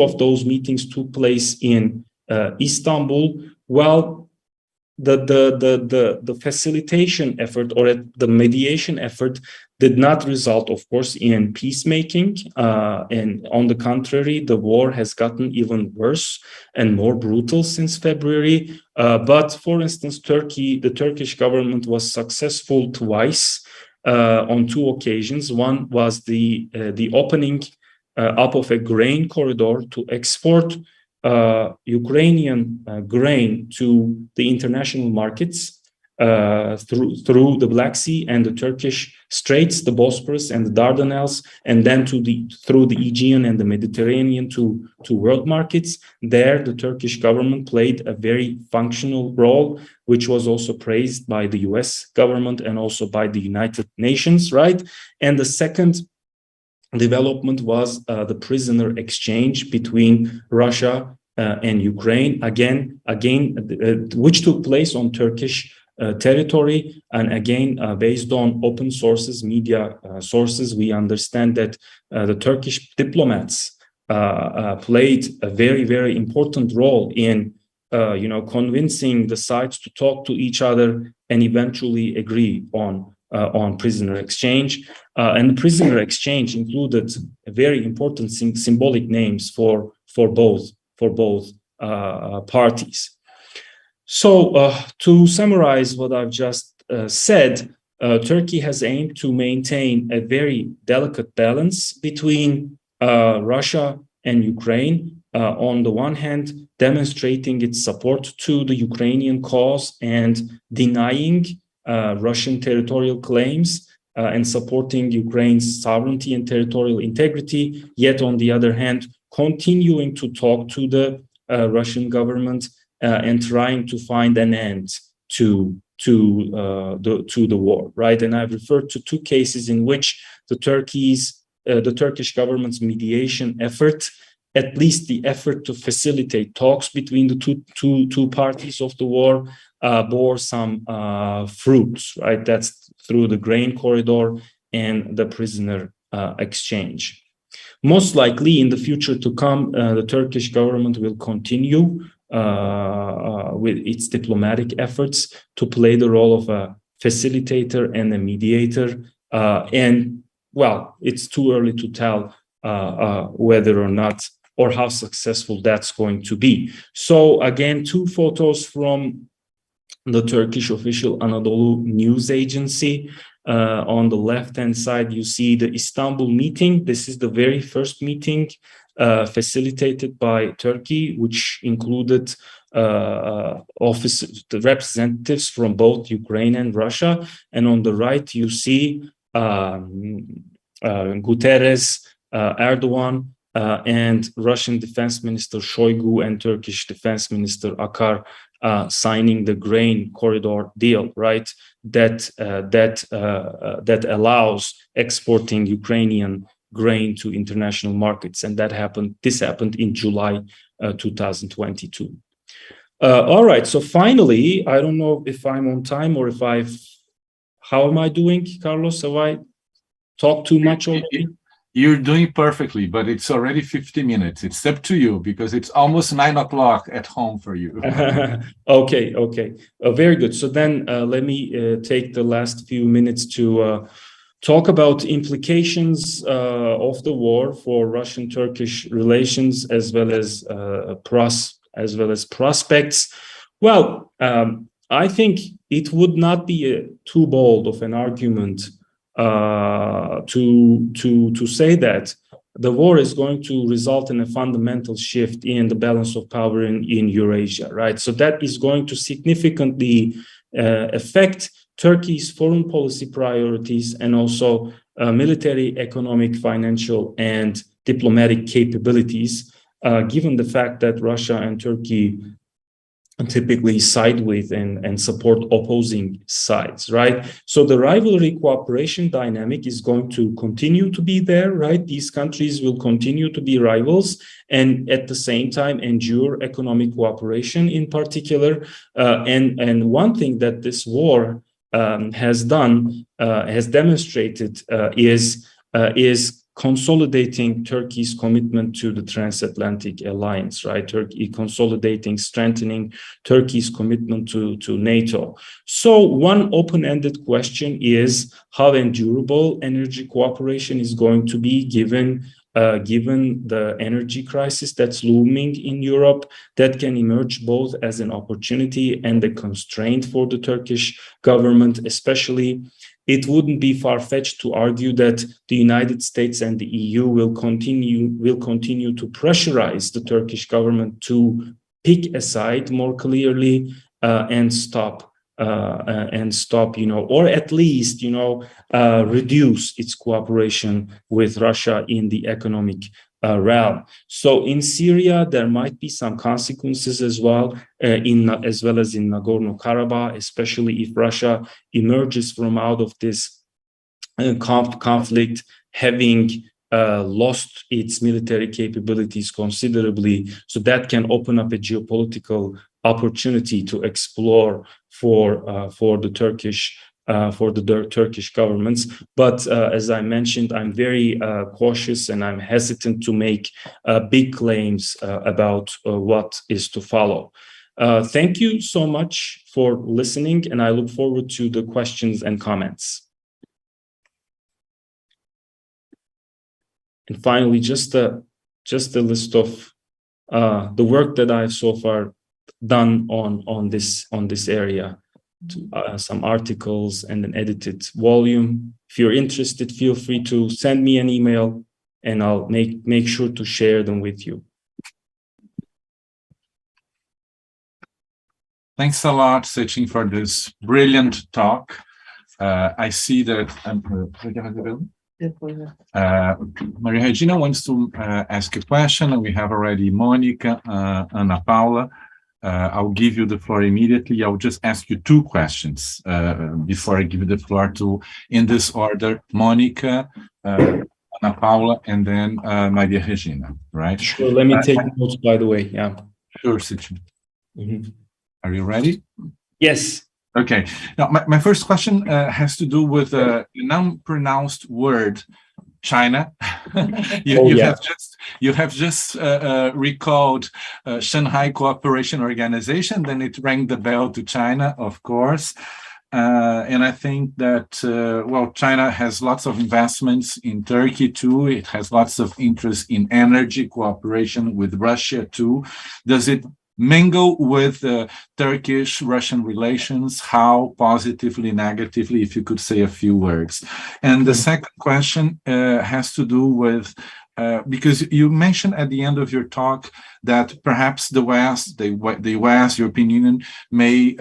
of those meetings took place in Istanbul. Well, the facilitation effort or the mediation effort did not result, of course, in peacemaking. And on the contrary, the war has gotten even worse and more brutal since February. But for instance, the Turkish government was successful twice on 2 occasions. One was the opening up of a grain corridor to export Ukrainian grain to the international markets through the Black Sea and the Turkish Straits, the Bosporus and the Dardanelles, and then through the Aegean and the Mediterranean to world markets. There, the Turkish government played a very functional role, which was also praised by the US government and also by the United Nations, right? And the second development was the prisoner exchange between Russia and Ukraine, again, which took place on Turkish territory. And again, based on open sources, media sources, we understand that the Turkish diplomats played a very, very important role in convincing the sides to talk to each other and eventually agree on prisoner exchange. And the prisoner exchange included very important symbolic names for both parties. So to summarize what I've just said, Turkey has aimed to maintain a very delicate balance between Russia and Ukraine. On the one hand, demonstrating its support to the Ukrainian cause and denying Russian territorial claims and supporting Ukraine's sovereignty and territorial integrity, yet on the other hand, continuing to talk to the Russian government and trying to find an end to the war, right? And I've referred to 2 cases in which the Turkish government's mediation effort, at least the effort to facilitate talks between the two parties of the war, bore some fruits, right? That's through the grain corridor and the prisoner exchange. Most likely in the future to come, the Turkish government will continue with its diplomatic efforts to play the role of a facilitator and a mediator. And well, it's too early to tell whether or not or how successful that's going to be. So again, 2 photos from the Turkish official Anadolu news agency. On the left-hand side, you see the Istanbul meeting. This is the very first meeting facilitated by Turkey, which included officers, the representatives from both Ukraine and Russia. And on the right, you see Guterres, Erdogan, and Russian Defense Minister Shoigu and Turkish Defense Minister Akar signing the grain corridor deal, right? That allows exporting Ukrainian grain to international markets, and this happened in July 2022. All right, so finally, I don't know if I'm on time or if how am I doing, Carlos? Have I talked too much already? You're doing perfectly, but it's already 50 minutes. It's up to you because it's almost 9 o'clock at home for you. Okay. Very good. So then let me take the last few minutes to talk about implications of the war for Russian-Turkish relations as well as prospects. Well, I think it would not be too bold of an argument to say that the war is going to result in a fundamental shift in the balance of power in Eurasia, right? So that is going to significantly affect Turkey's foreign policy priorities and also military, economic, financial, and diplomatic capabilities, given the fact that Russia and Turkey typically side with and support opposing sides, right? So the rivalry cooperation dynamic is going to continue to be there, right? These countries will continue to be rivals and at the same time endure economic cooperation in particular. And one thing that this war has demonstrated is consolidating Turkey's commitment to the transatlantic alliance, right? Turkey consolidating, strengthening Turkey's commitment to NATO. So one open-ended question is how endurable energy cooperation is going to be given the energy crisis that's looming in Europe, that can emerge both as an opportunity and a constraint for the Turkish government, especially. It wouldn't be far-fetched to argue that the United States and the EU will continue to pressurize the Turkish government to pick a side more clearly and stop, or at least, reduce its cooperation with Russia in the economic realm. So in Syria, there might be some consequences as well, as well as in Nagorno-Karabakh, especially if Russia emerges from out of this conflict, having lost its military capabilities considerably. So that can open up a geopolitical opportunity to explore for the Turkish governments. But as I mentioned, I'm very cautious and I'm hesitant to make big claims about what is to follow. Thank you so much for listening, and I look forward to the questions and comments. And finally, just a list of the work that I've so far done on this area. Some articles and an edited volume. If you're interested, feel free to send me an email and I'll make sure to share them with you. Thanks a lot, Secin, for this brilliant talk. I see that Maria Regina wants to ask a question, and we have already Monica, Ana Paula. I'll give you the floor immediately. I'll just ask you two questions before I give you the floor to, in this order, Monica, Ana Paula, and then Maria Regina, right? Sure, let me take notes, by the way, yeah. Sure, Secin. Are you ready? Yes. Okay. Now, my first question has to do with a non-pronounced word, China. You have just recalled Shanghai Cooperation Organization. Then it rang the bell to China, of course. And I think that, China has lots of investments in Turkey too. It has lots of interest in energy cooperation with Russia too. Does it mingle with Turkish-Russian relations? How positively, negatively, if you could say a few words? And the second question has to do with because you mentioned at the end of your talk that perhaps the West, European Union, may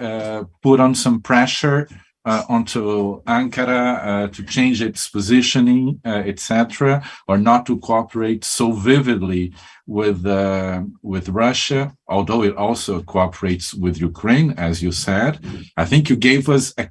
put on some pressure onto Ankara to change its positioning, etc., or not to cooperate so vividly with Russia, although it also cooperates with Ukraine, as you said. I think you gave us a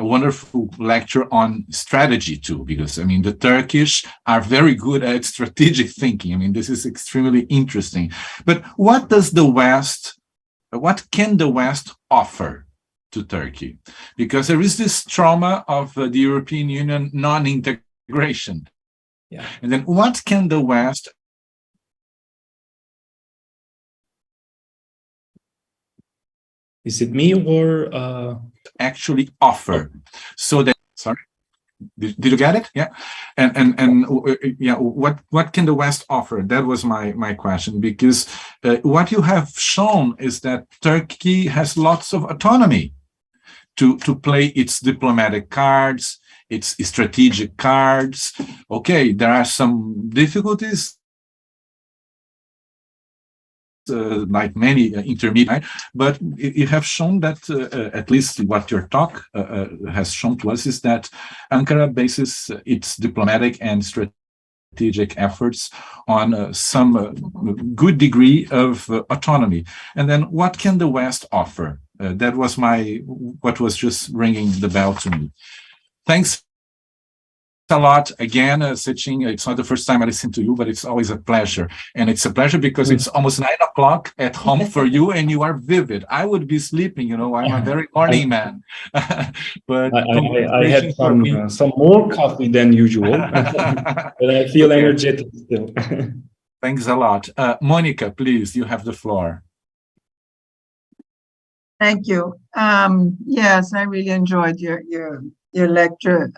wonderful lecture on strategy too, because I mean the Turkish are very good at strategic thinking. I mean, this is extremely interesting. But what can the West offer to Turkey? Because there is this trauma of the European Union non-integration. Yeah. And then what can the West Is it me or actually offer? So that, sorry, did you get it? Yeah. And yeah, what can the West offer? That was my question, because what you have shown is that Turkey has lots of autonomy to play its diplomatic cards, its strategic cards. Okay, there are some difficulties, like many intermediate, but you have shown that at least what your talk has shown to us is that Ankara bases its diplomatic and strategic efforts on some good degree of autonomy. And then what can the West offer? That was what was just ringing the bell to me. Thanks a lot again, Sechin. It's not the first time I listen to you, but it's always a pleasure. And it's a pleasure because it's almost 9 o'clock at home for you, and you are vivid. I would be sleeping, I'm a very morning man. But I had some more coffee than usual, but I feel energetic still. Thanks a lot. Monica, please, you have the floor. Thank you. Yes, I really enjoyed your lecture,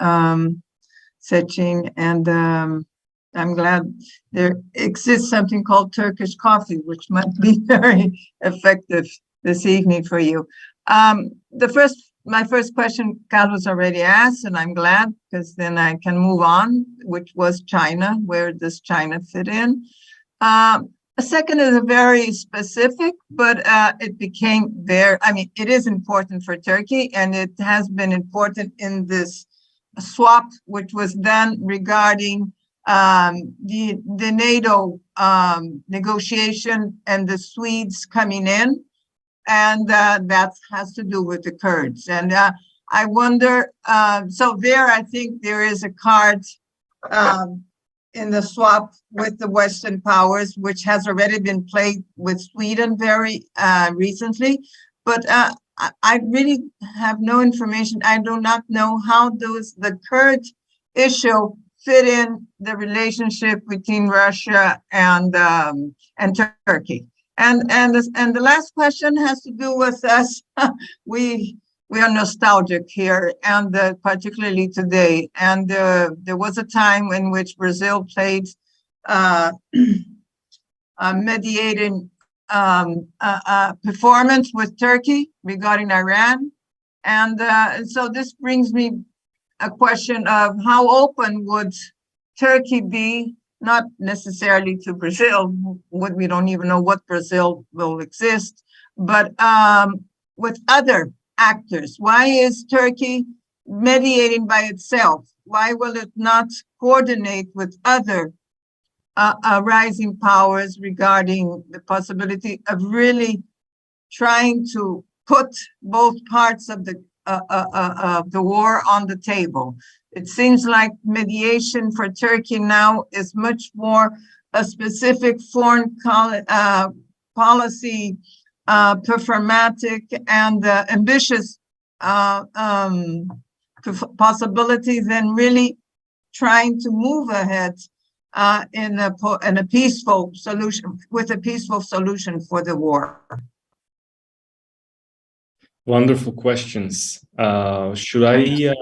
Sechin, and I'm glad there exists something called Turkish coffee, which might be very effective this evening for you. My first question, Carlos already asked, and I'm glad, because then I can move on, which was China. Where does China fit in? A second is a very specific, but it became it is important for Turkey, and it has been important in this swap, which was done regarding the NATO negotiation and the Swedes coming in, and that has to do with the Kurds. And I wonder, so there I think there is a card in the swap with the Western powers, which has already been played with Sweden very recently, but I really have no information. I do not know how the Kurd issue fit in the relationship between Russia and Turkey. And the last question has to do with us. We are nostalgic here, and particularly today. And there was a time in which Brazil played mediating performance with Turkey regarding Iran. And so this brings me a question of how open would Turkey be, not necessarily to Brazil, we don't even know what Brazil will exist, but with other actors. Why is Turkey mediating by itself? Why will it not coordinate with other rising powers regarding the possibility of really trying to put both parts of the war on the table? It seems like mediation for Turkey now is much more a specific foreign policy, performatic and ambitious possibility than really trying to move ahead in a peaceful solution, with a peaceful solution for the war. Wonderful questions. Should I?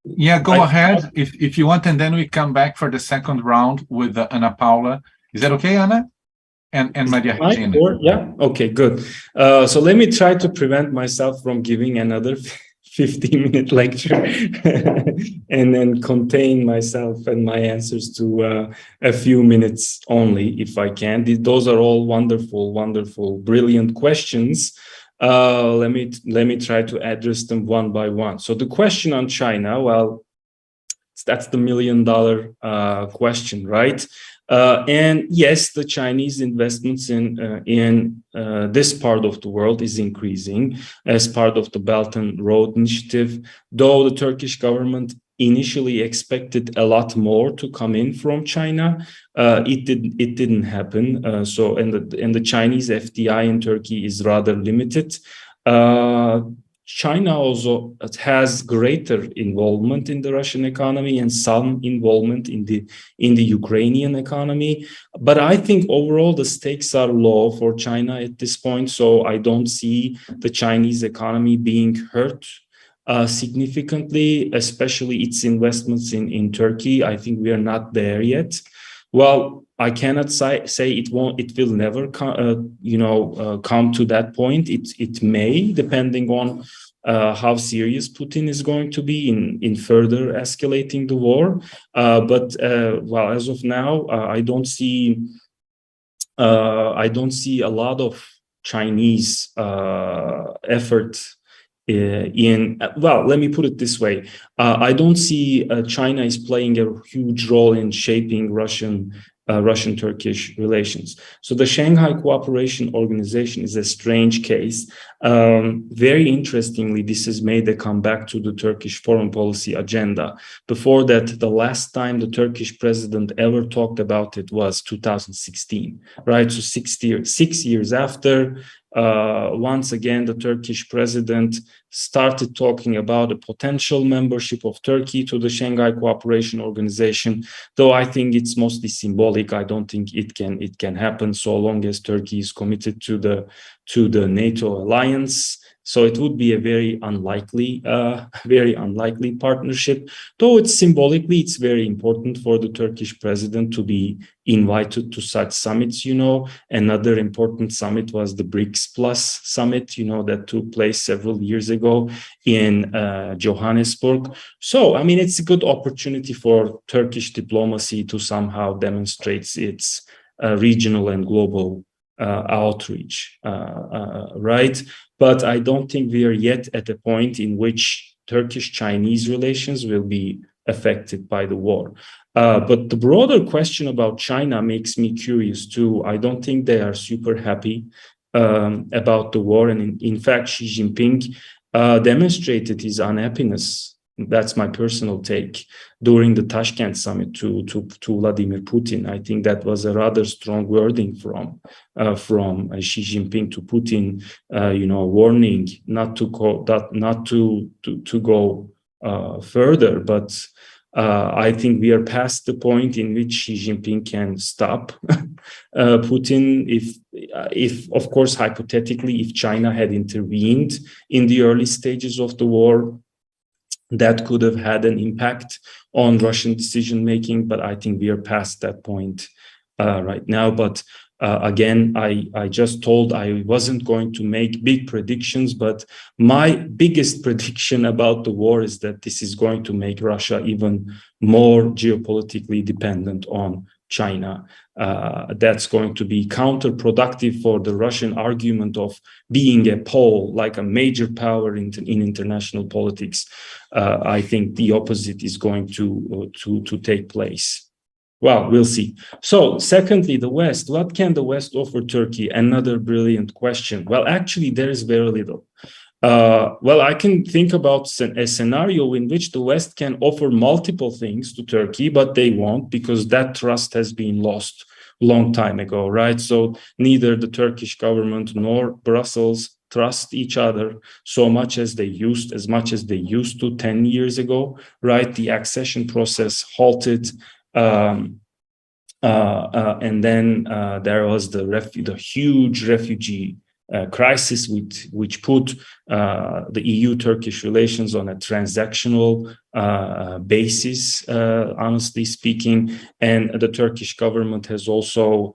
Yeah, go ahead if you want, and then we come back for the second round with Ana Paula. Is that okay, Ana? And Maria Regina. Yeah. Okay. Good. So let me try to prevent myself from giving another 15-minute lecture and then contain myself and my answers to a few minutes only, if I can. Those are all wonderful, brilliant questions. Let me try to address them one by one. So the question on China, well, that's the $1 million question, right? And yes, the Chinese investments in this part of the world is increasing as part of the Belt and Road Initiative, though the Turkish government initially expected a lot more to come in from China. It didn't happen. And the Chinese FDI in Turkey is rather limited. China also has greater involvement in the Russian economy and some involvement in the Ukrainian economy. But I think overall the stakes are low for China at this point. So I don't see the Chinese economy being hurt significantly, especially its investments in Turkey. I think we are not there yet. Well, I cannot say it will never come to that point. It may, depending on how serious Putin is going to be in further escalating the war. But as of now, I don't see a lot of Chinese effort let me put it this way. I don't see China is playing a huge role in shaping Russian-Turkish relations. So the Shanghai Cooperation Organization is a strange case. Very interestingly, this has made a comeback to the Turkish foreign policy agenda. Before that, the last time the Turkish president ever talked about it was 2016, right? So 6 years after, once again, the Turkish president started talking about a potential membership of Turkey to the Shanghai Cooperation Organization, though I think it's mostly symbolic. I don't think it can happen so long as Turkey is committed to the NATO alliance. So it would be a very unlikely partnership. Though it's very important for the Turkish president to be invited to such summits. Another important summit was the BRICS Plus summit, that took place several years ago in Johannesburg. So, I mean, it's a good opportunity for Turkish diplomacy to somehow demonstrate its regional and global outreach, right? But I don't think we are yet at a point in which Turkish-Chinese relations will be affected by the war. But the broader question about China makes me curious too. I don't think they are super happy about the war. And in fact, Xi Jinping demonstrated his unhappiness. That's my personal take during the Tashkent summit to Vladimir Putin. I think that was a rather strong wording from Xi Jinping to Putin, warning not to go further. But I think we are past the point in which Xi Jinping can stop Putin. If of course, hypothetically, if China had intervened in the early stages of the war, that could have had an impact on Russian decision-making, but I think we are past that point right now. But again, I just told I wasn't going to make big predictions, but my biggest prediction about the war is that this is going to make Russia even more geopolitically dependent on China. That's going to be counterproductive for the Russian argument of being a pole, like a major power in international politics. I think the opposite is going to take place. Well, we'll see. So, secondly, the West. What can the West offer Turkey? Another brilliant question. Well, actually, there is very little. I can think about a scenario in which the West can offer multiple things to Turkey, but they won't, because that trust has been lost a long time ago, right? So neither the Turkish government nor Brussels trust each other so much as they used to 10 years ago, right? The accession process halted. And then there was the huge refugee crisis, which put the EU-Turkish relations on a transactional basis, honestly speaking. And the Turkish government has also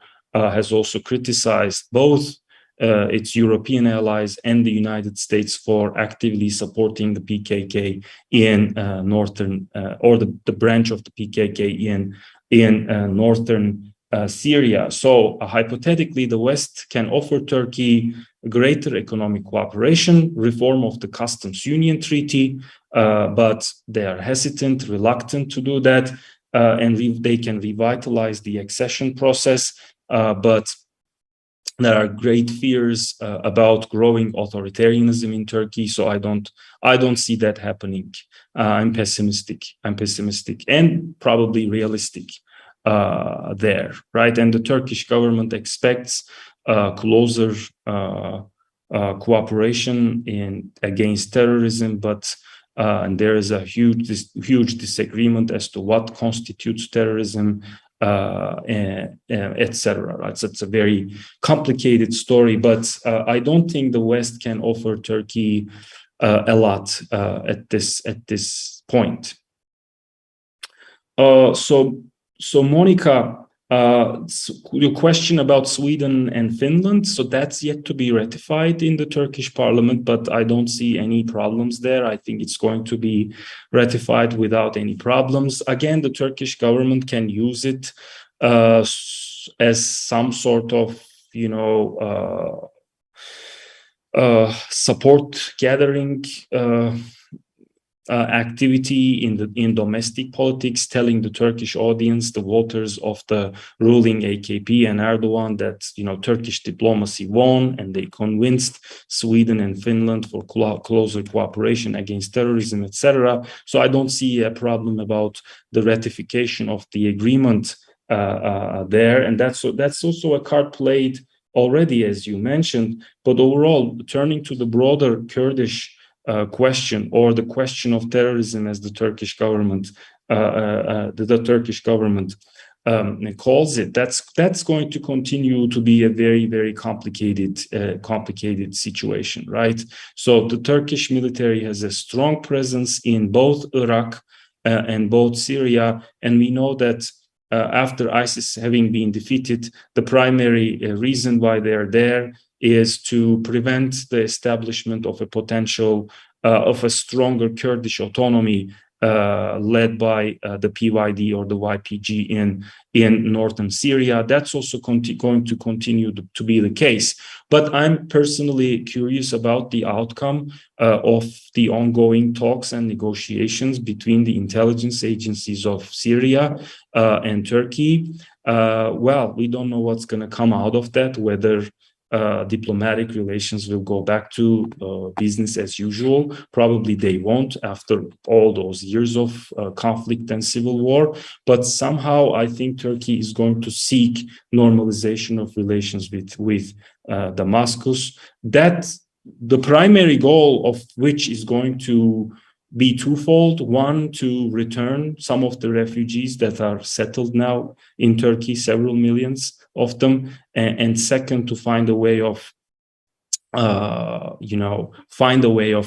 criticized both its European allies and the United States for actively supporting the PKK in northern, or the branch of the PKK in northern Syria. So hypothetically, the West can offer Turkey greater economic cooperation, reform of the Customs Union Treaty, but they are hesitant, reluctant to do that, and they can revitalize the accession process, but there are great fears about growing authoritarianism in Turkey, so I don't see that happening. I'm pessimistic and probably realistic there, right? And the Turkish government expects closer cooperation against terrorism, but and there is a huge disagreement as to what constitutes terrorism, etc. Right? So it's a very complicated story, but I don't think the West can offer Turkey a lot at this point. So Monica, your question about Sweden and Finland, so that's yet to be ratified in the Turkish parliament, but I don't see any problems there. I think it's going to be ratified without any problems. Again, the Turkish government can use it as some sort of, support gathering activity in domestic politics, telling the Turkish audience, the voters of the ruling AKP and Erdogan, that Turkish diplomacy won and they convinced Sweden and Finland for closer cooperation against terrorism, etc. So I don't see a problem about the ratification of the agreement there, and that's also a card played already, as you mentioned. But overall, turning to the broader Kurdish question, or the question of terrorism, as the Turkish government calls it, that's going to continue to be a very, very complicated situation, right? So the Turkish military has a strong presence in both Iraq and both Syria, and we know that after ISIS having been defeated, the primary reason why they are there is to prevent the establishment of a potential of a stronger Kurdish autonomy led by the PYD or the YPG in northern Syria. That's also going to continue to be the case. But I'm personally curious about the outcome of the ongoing talks and negotiations between the intelligence agencies of Syria and Turkey. Well, we don't know what's going to come out of that, whether diplomatic relations will go back to business as usual. Probably they won't after all those years of conflict and civil war. But somehow I think Turkey is going to seek normalization of relations with Damascus. That the primary goal of which is going to be twofold. One, to return some of the refugees that are settled now in Turkey, several millions of them, and second, to find a way of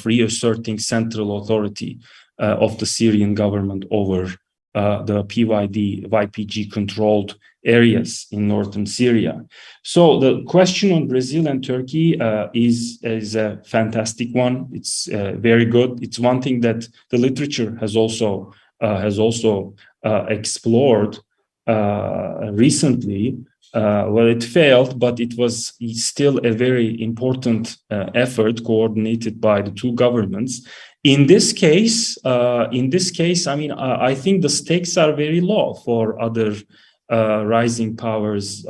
reasserting central authority of the Syrian government over the YPG controlled areas in northern Syria. So the question on Brazil and Turkey is a fantastic one. It's very good. It's one thing that the literature has also explored recently. Well, it failed, but it was still a very important effort coordinated by the two governments. In this case, I mean, I think the stakes are very low for other rising powers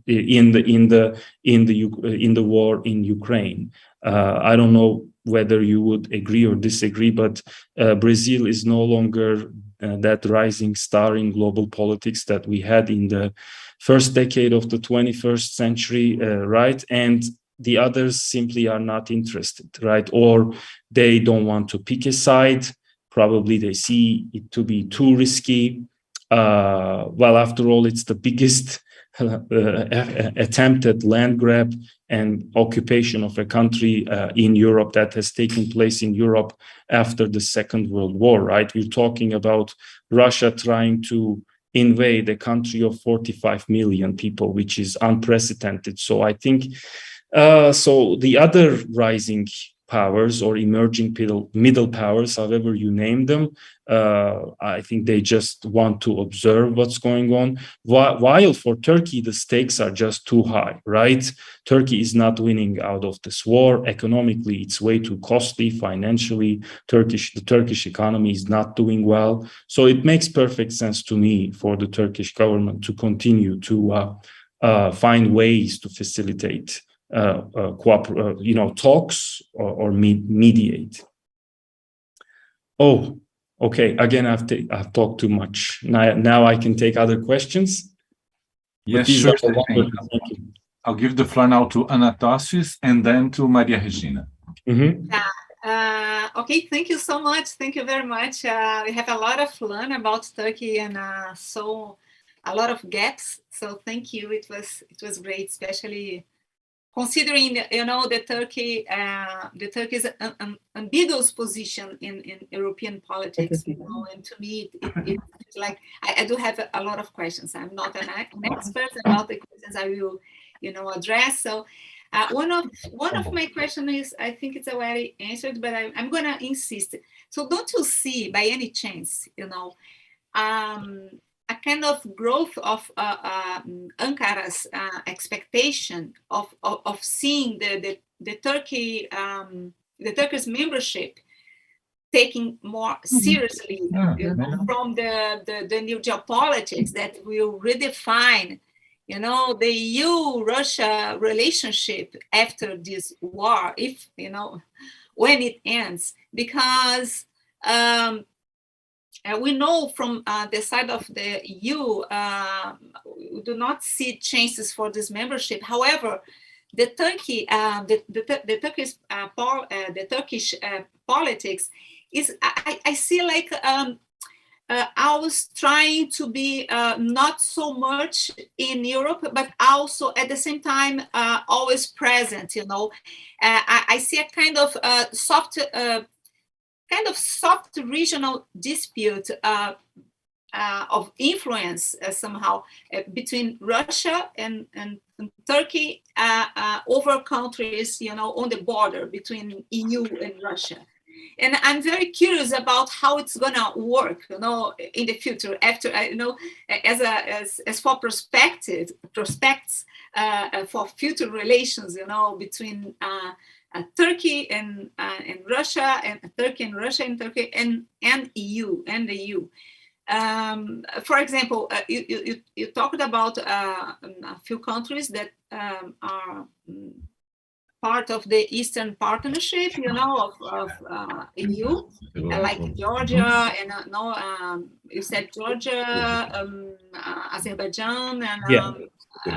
in the war in Ukraine. I don't know whether you would agree or disagree, but Brazil is no longer that rising star in global politics that we had in the first decade of the 21st century, right? And the others simply are not interested, right? Or they don't want to pick a side. Probably they see it to be too risky. Well, after all, it's the biggest attempted land grab and occupation of a country in Europe that has taken place in Europe after the Second World War, right? We're talking about Russia trying to invade a country of 45 million people, which is unprecedented. So I think, so the other rising powers or emerging middle powers, however you name them, I think they just want to observe what's going on. While for Turkey, the stakes are just too high, right? Turkey is not winning out of this war. Economically, it's way too costly. Financially, the Turkish economy is not doing well. So it makes perfect sense to me for the Turkish government to continue to find ways to facilitate talks or mediate. Oh, okay. Again, I've talked too much. Now I can take other questions. Yes, sure. I'll give the floor now to Anastasius and then to Maria Regina. Mm-hmm. Okay, thank you so much. Thank you very much. We have a lot of learn about Turkey and so a lot of gaps. So thank you. It was great, especially considering, the Turkey's ambiguous position in European politics, and to me, it's like I do have a lot of questions. I'm not an expert about the questions I will, address. So one of my questions is, I think it's already answered, but I'm gonna insist. So don't you see, by any chance, a kind of growth of Ankara's expectation of seeing the Turkish membership taking more seriously from the new geopolitics that will redefine, the EU-Russia relationship after this war, if when it ends, because. We know from the side of the EU, we do not see chances for this membership. However, the Turkish politics is, I see like always trying to be not so much in Europe, but also at the same time always present. I see a kind of soft regional dispute of influence somehow between Russia and Turkey over countries, on the border between EU and Russia. And I'm very curious about how it's gonna work, in the future. After, as for prospects for future relations, between. Turkey and Russia, and Turkey and Russia and Turkey and EU and the EU. For example, you talked about a few countries that are part of the Eastern Partnership, of EU, like Georgia and you said Georgia, Azerbaijan, and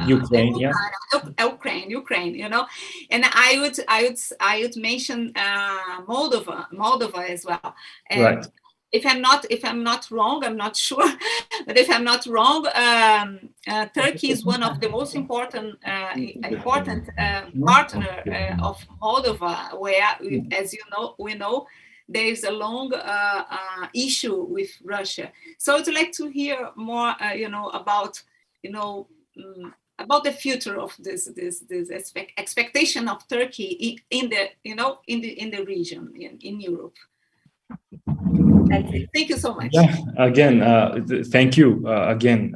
Ukraine, Ukraine, and I would mention Moldova as well. And right. If I'm not wrong, I'm not sure, but if I'm not wrong, Turkey is one of the most important partner of Moldova, where, as we know, there is a long issue with Russia. So I'd like to hear more, about the future of this expectation of Turkey in the region in Europe. Thank you so much. Yeah, again, thank you. Again,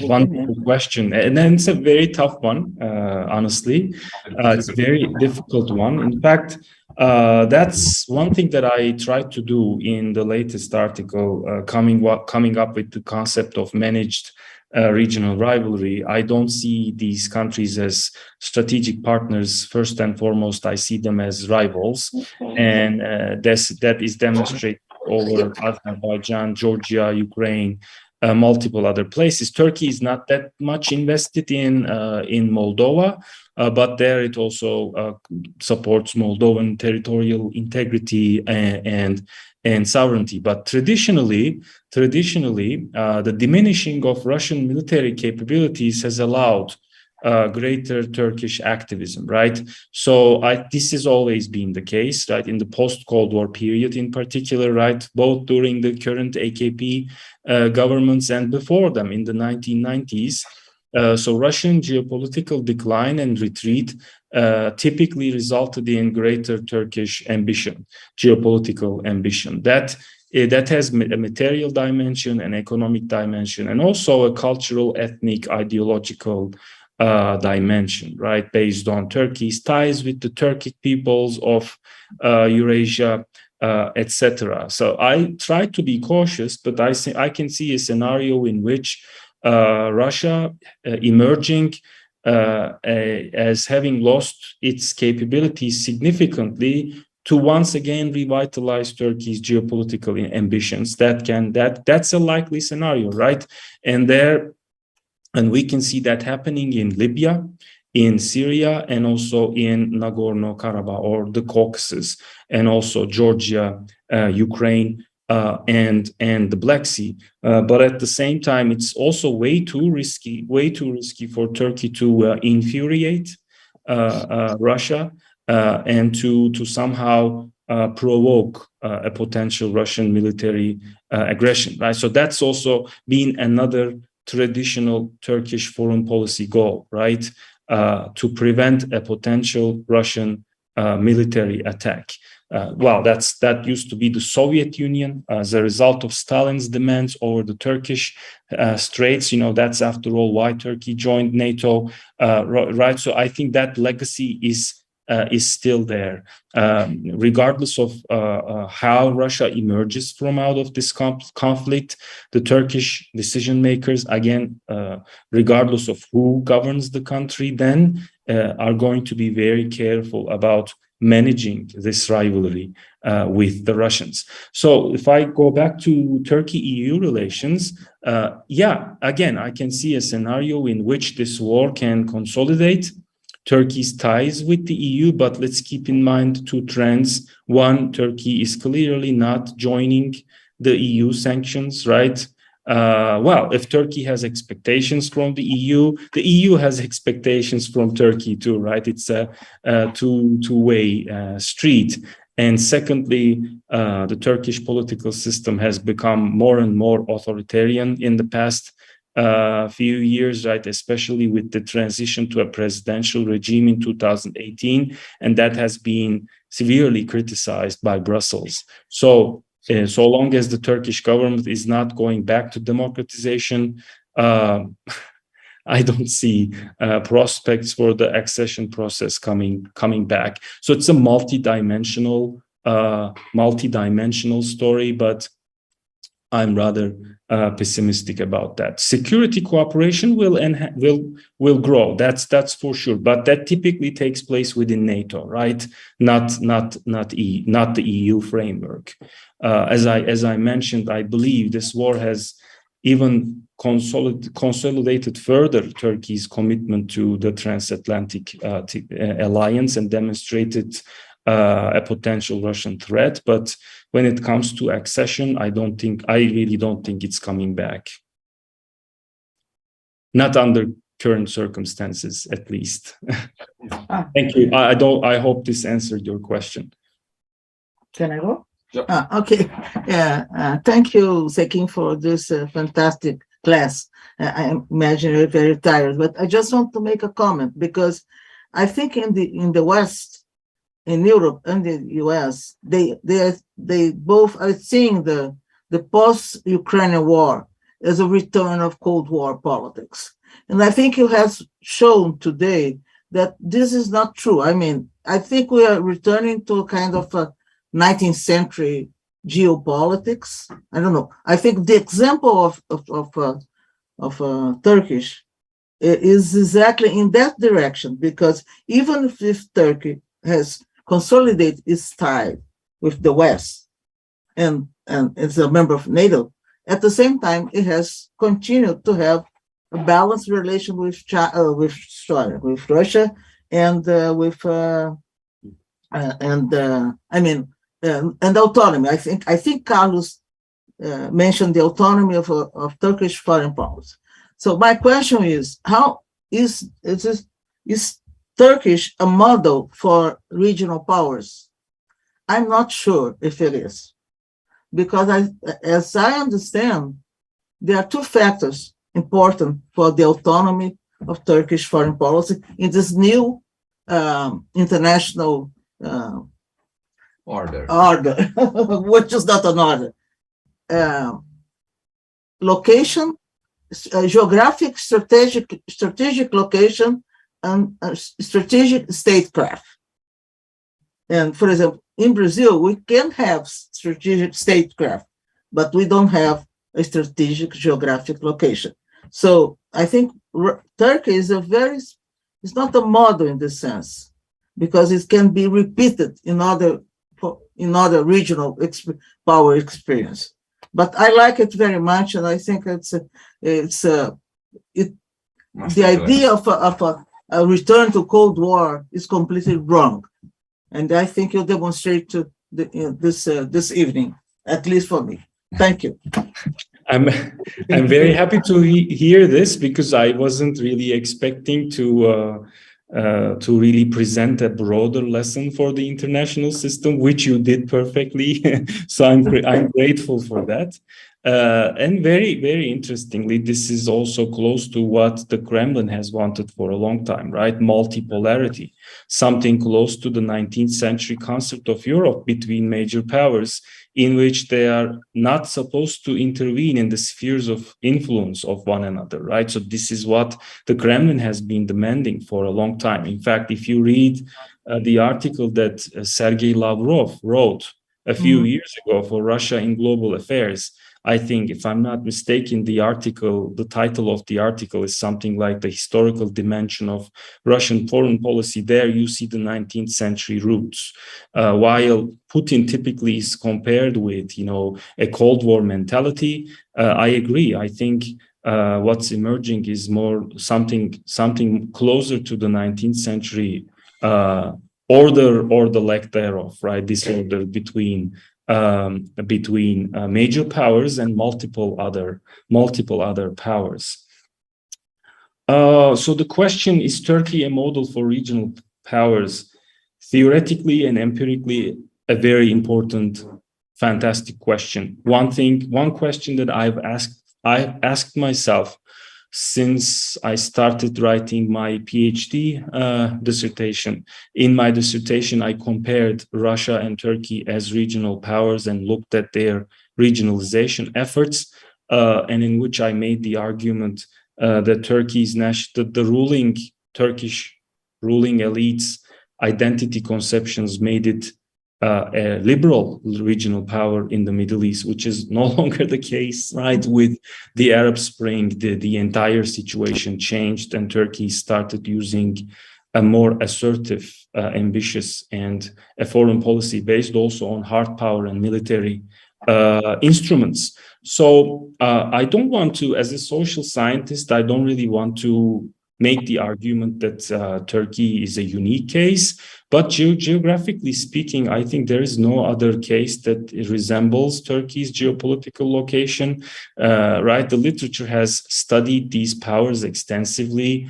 wonderful question. And then it's a very tough one, honestly. It's a very difficult one. In fact, that's one thing that I tried to do in the latest article, coming up with the concept of managed regional rivalry. I don't see these countries as strategic partners. First and foremost, I see them as rivals. And that is demonstrated over Azerbaijan, Georgia, Ukraine, multiple other places. Turkey is not that much invested in Moldova, but there it also supports Moldovan territorial integrity and sovereignty. But traditionally, the diminishing of Russian military capabilities has allowed greater Turkish activism, right? So this has always been the case, right? In the post-Cold War period in particular, right? Both during the current AKP governments and before them in the 1990s. So Russian geopolitical decline and retreat typically resulted in greater Turkish ambition, geopolitical ambition. That has a material dimension, an economic dimension, and also a cultural, ethnic, ideological dimension, right? Based on Turkey's ties with the Turkic peoples of Eurasia, etc. So I try to be cautious, but I can see a scenario in which Russia emerging as having lost its capabilities significantly to once again revitalize Turkey's geopolitical ambitions. That's a likely scenario, right? And we can see that happening in Libya, in Syria, and also in Nagorno-Karabakh or the Caucasus, and also Georgia, Ukraine, and the Black Sea. But at the same time, it's also way too risky for Turkey to infuriate Russia and to somehow provoke a potential Russian military aggression, right? So that's also been another traditional Turkish foreign policy goal, right? To prevent a potential Russian military attack. That used to be the Soviet Union as a result of Stalin's demands over the Turkish straits. That's after all why Turkey joined NATO, right? So I think that legacy is still there, regardless of how Russia emerges from out of this conflict. The Turkish decision makers, again, regardless of who governs the country, then are going to be very careful about managing this rivalry with the Russians. So if I go back to Turkey-EU relations, again, I can see a scenario in which this war can consolidate Turkey's ties with the EU, but let's keep in mind two trends. One, Turkey is clearly not joining the EU sanctions, right? If Turkey has expectations from the EU has expectations from Turkey too, right? It's a two-way street. And secondly, the Turkish political system has become more and more authoritarian in the past few years, right? Especially with the transition to a presidential regime in 2018, and that has been severely criticized by Brussels. So long as the Turkish government is not going back to democratization, I don't see prospects for the accession process coming back. So it's a multi-dimensional story, but I'm rather pessimistic about that. Security cooperation will grow. That's for sure, but that typically takes place within NATO, right? Not the EU framework. As I mentioned, I believe this war has even consolidated further Turkey's commitment to the transatlantic alliance and demonstrated a potential Russian threat. But when it comes to accession, I really don't think it's coming back. Not under current circumstances, at least. Thank you. I hope this answered your question. Can I go? Yep. Okay. Yeah. Thank you, Sekin, for this fantastic class. I imagine you're very tired, but I just want to make a comment because I think in the West, in Europe and the US, they both are seeing the post-Ukrainian war as a return of Cold War politics. And I think you have shown today that this is not true. I mean, I think we are returning to a kind of a 19th century geopolitics. I don't know. I think the example of Turkish is exactly in that direction, because even if Turkey has consolidated its tie with the West and is a member of NATO, at the same time it has continued to have a balanced relation with Russia and and autonomy. I think Carlos mentioned the autonomy of Turkish foreign policy. So my question is, how is Turkish a model for regional powers? I'm not sure if it is, because as I understand, there are two factors important for the autonomy of Turkish foreign policy in this new international Order. which is not an order. Location, geographic, strategic location, and strategic statecraft. And for example, in Brazil, we can have strategic statecraft, but we don't have a strategic geographic location. So I think Turkey is it's not a model in this sense, because it can be repeated in other regional power experience. But I like it very much, and I think the idea of a return to Cold War is completely wrong, and I think you'll demonstrate to this evening, at least for me. Thank you. I'm very happy to hear this, because I wasn't really expecting to really present a broader lesson for the international system, which you did perfectly. So I'm grateful for that. And very, very interestingly, this is also close to what the Kremlin has wanted for a long time, right? Multipolarity, something close to the 19th century concept of Europe between major powers, in which they are not supposed to intervene in the spheres of influence of one another, right? So this is what the Kremlin has been demanding for a long time. In fact, if you read the article that Sergei Lavrov wrote a few years ago for Russia in Global Affairs, I think, if I'm not mistaken, the title of the article is something like The Historical Dimension of Russian Foreign Policy. There you see the 19th century roots. While Putin typically is compared with, a Cold War mentality, I agree. I think what's emerging is more something closer to the 19th century order or the lack thereof, right? This order between major powers and multiple other powers. So the question, is Turkey a model for regional powers? Theoretically and empirically, a very important, fantastic question. One question that I've asked myself since I started writing my PhD dissertation. In my dissertation, I compared Russia and Turkey as regional powers and looked at their regionalization efforts, and in which I made the argument that the ruling Turkish ruling elites' identity conceptions made it a liberal regional power in the Middle East, which is no longer the case, right? With the Arab Spring, the entire situation changed, and Turkey started using a more assertive, ambitious, and a foreign policy based also on hard power and military instruments. So I don't want to, as a social scientist, I don't really want to make the argument that Turkey is a unique case. But geographically speaking, I think there is no other case that resembles Turkey's geopolitical location, right? The literature has studied these powers extensively,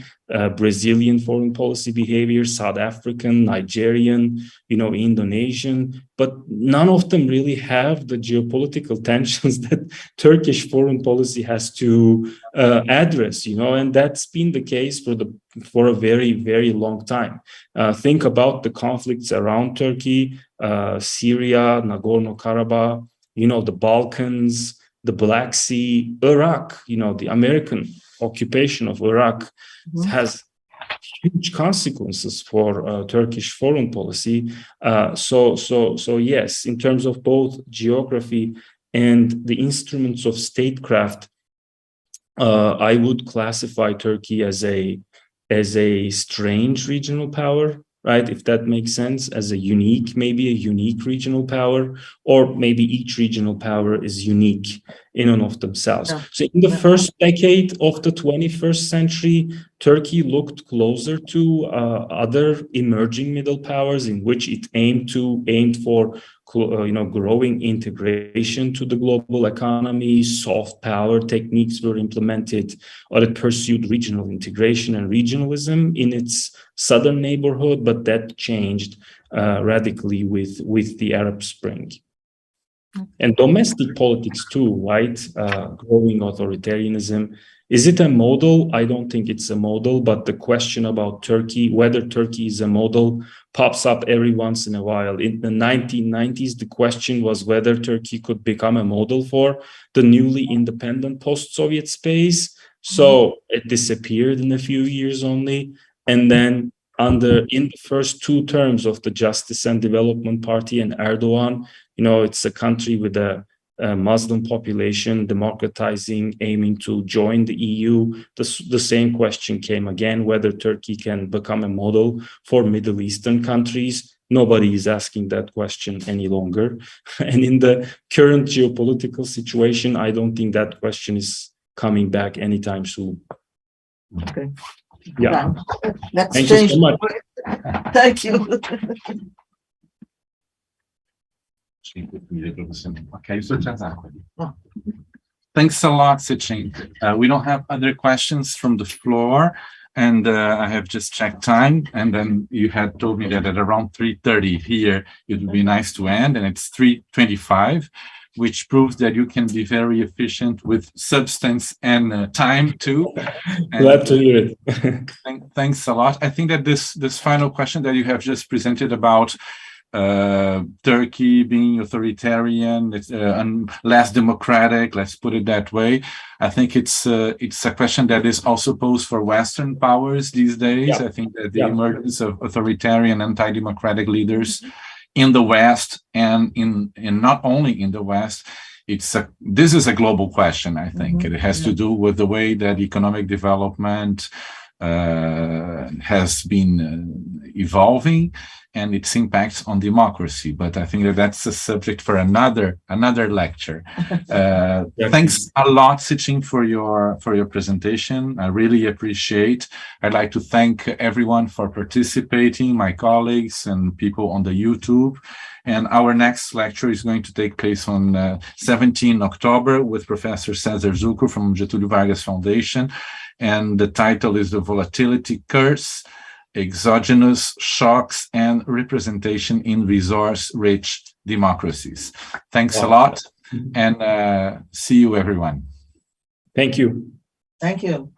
Brazilian foreign policy behavior, South African, Nigerian, Indonesian, but none of them really have the geopolitical tensions that Turkish foreign policy has to address, and that's been the case for a very, very long time. Think about the conflicts around Turkey, Syria, Nagorno-Karabakh, the Balkans, the Black Sea, Iraq, the American occupation of Iraq has huge consequences for Turkish foreign policy. So yes, in terms of both geography and the instruments of statecraft, I would classify Turkey as a strange regional power, right? If that makes sense, as maybe a unique regional power, or maybe each regional power is unique in and of themselves. Yeah. So in the first decade of the 21st century, Turkey looked closer to other emerging middle powers, in which it aimed for growing integration to the global economy. Soft power techniques were implemented, or it pursued regional integration and regionalism in its southern neighborhood, but that changed radically with the Arab Spring. And domestic politics too, right? Growing authoritarianism. Is it a model? I don't think it's a model, but the question about Turkey, whether Turkey is a model, pops up every once in a while. In the 1990s, the question was whether Turkey could become a model for the newly independent post-Soviet space. So it disappeared in a few years only. And then in the first 2 terms of the Justice and Development Party and Erdogan, it's a country with a Muslim population, democratizing, aiming to join the EU. The same question came again, whether Turkey can become a model for Middle Eastern countries. Nobody is asking that question any longer. And in the current geopolitical situation, I don't think that question is coming back anytime soon. Okay. Yeah. Let's Thank change. you so much. Thank you. Okay, so thanks a lot, Seçkin. We don't have other questions from the floor, and I have just checked time, and then you had told me that at around 3:30 here it would be nice to end, and it's 3:25, which proves that you can be very efficient with substance and time too. Glad to hear it. Thanks a lot. I think that this final question that you have just presented about Turkey being authoritarian, and less democratic, let's put it that way. I think it's a question that is also posed for Western powers these days. Yeah. I think that the emergence of authoritarian, anti-democratic leaders in the West, and in not only in the West, this is a global question. I think it has to do with the way that economic development has been evolving and its impacts on democracy. But I think that that's a subject for another lecture. Thanks a lot, Seçkin, for your presentation. I really appreciate. I'd like to thank everyone for participating, my colleagues and people on the YouTube. And our next lecture is going to take place on 17 October with Professor César Zucco from Getúlio Vargas Foundation. And the title is The Volatility Curse, Exogenous Shocks and Representation in Resource-Rich Democracies. Thanks a lot, and see you, everyone. Thank you. Thank you.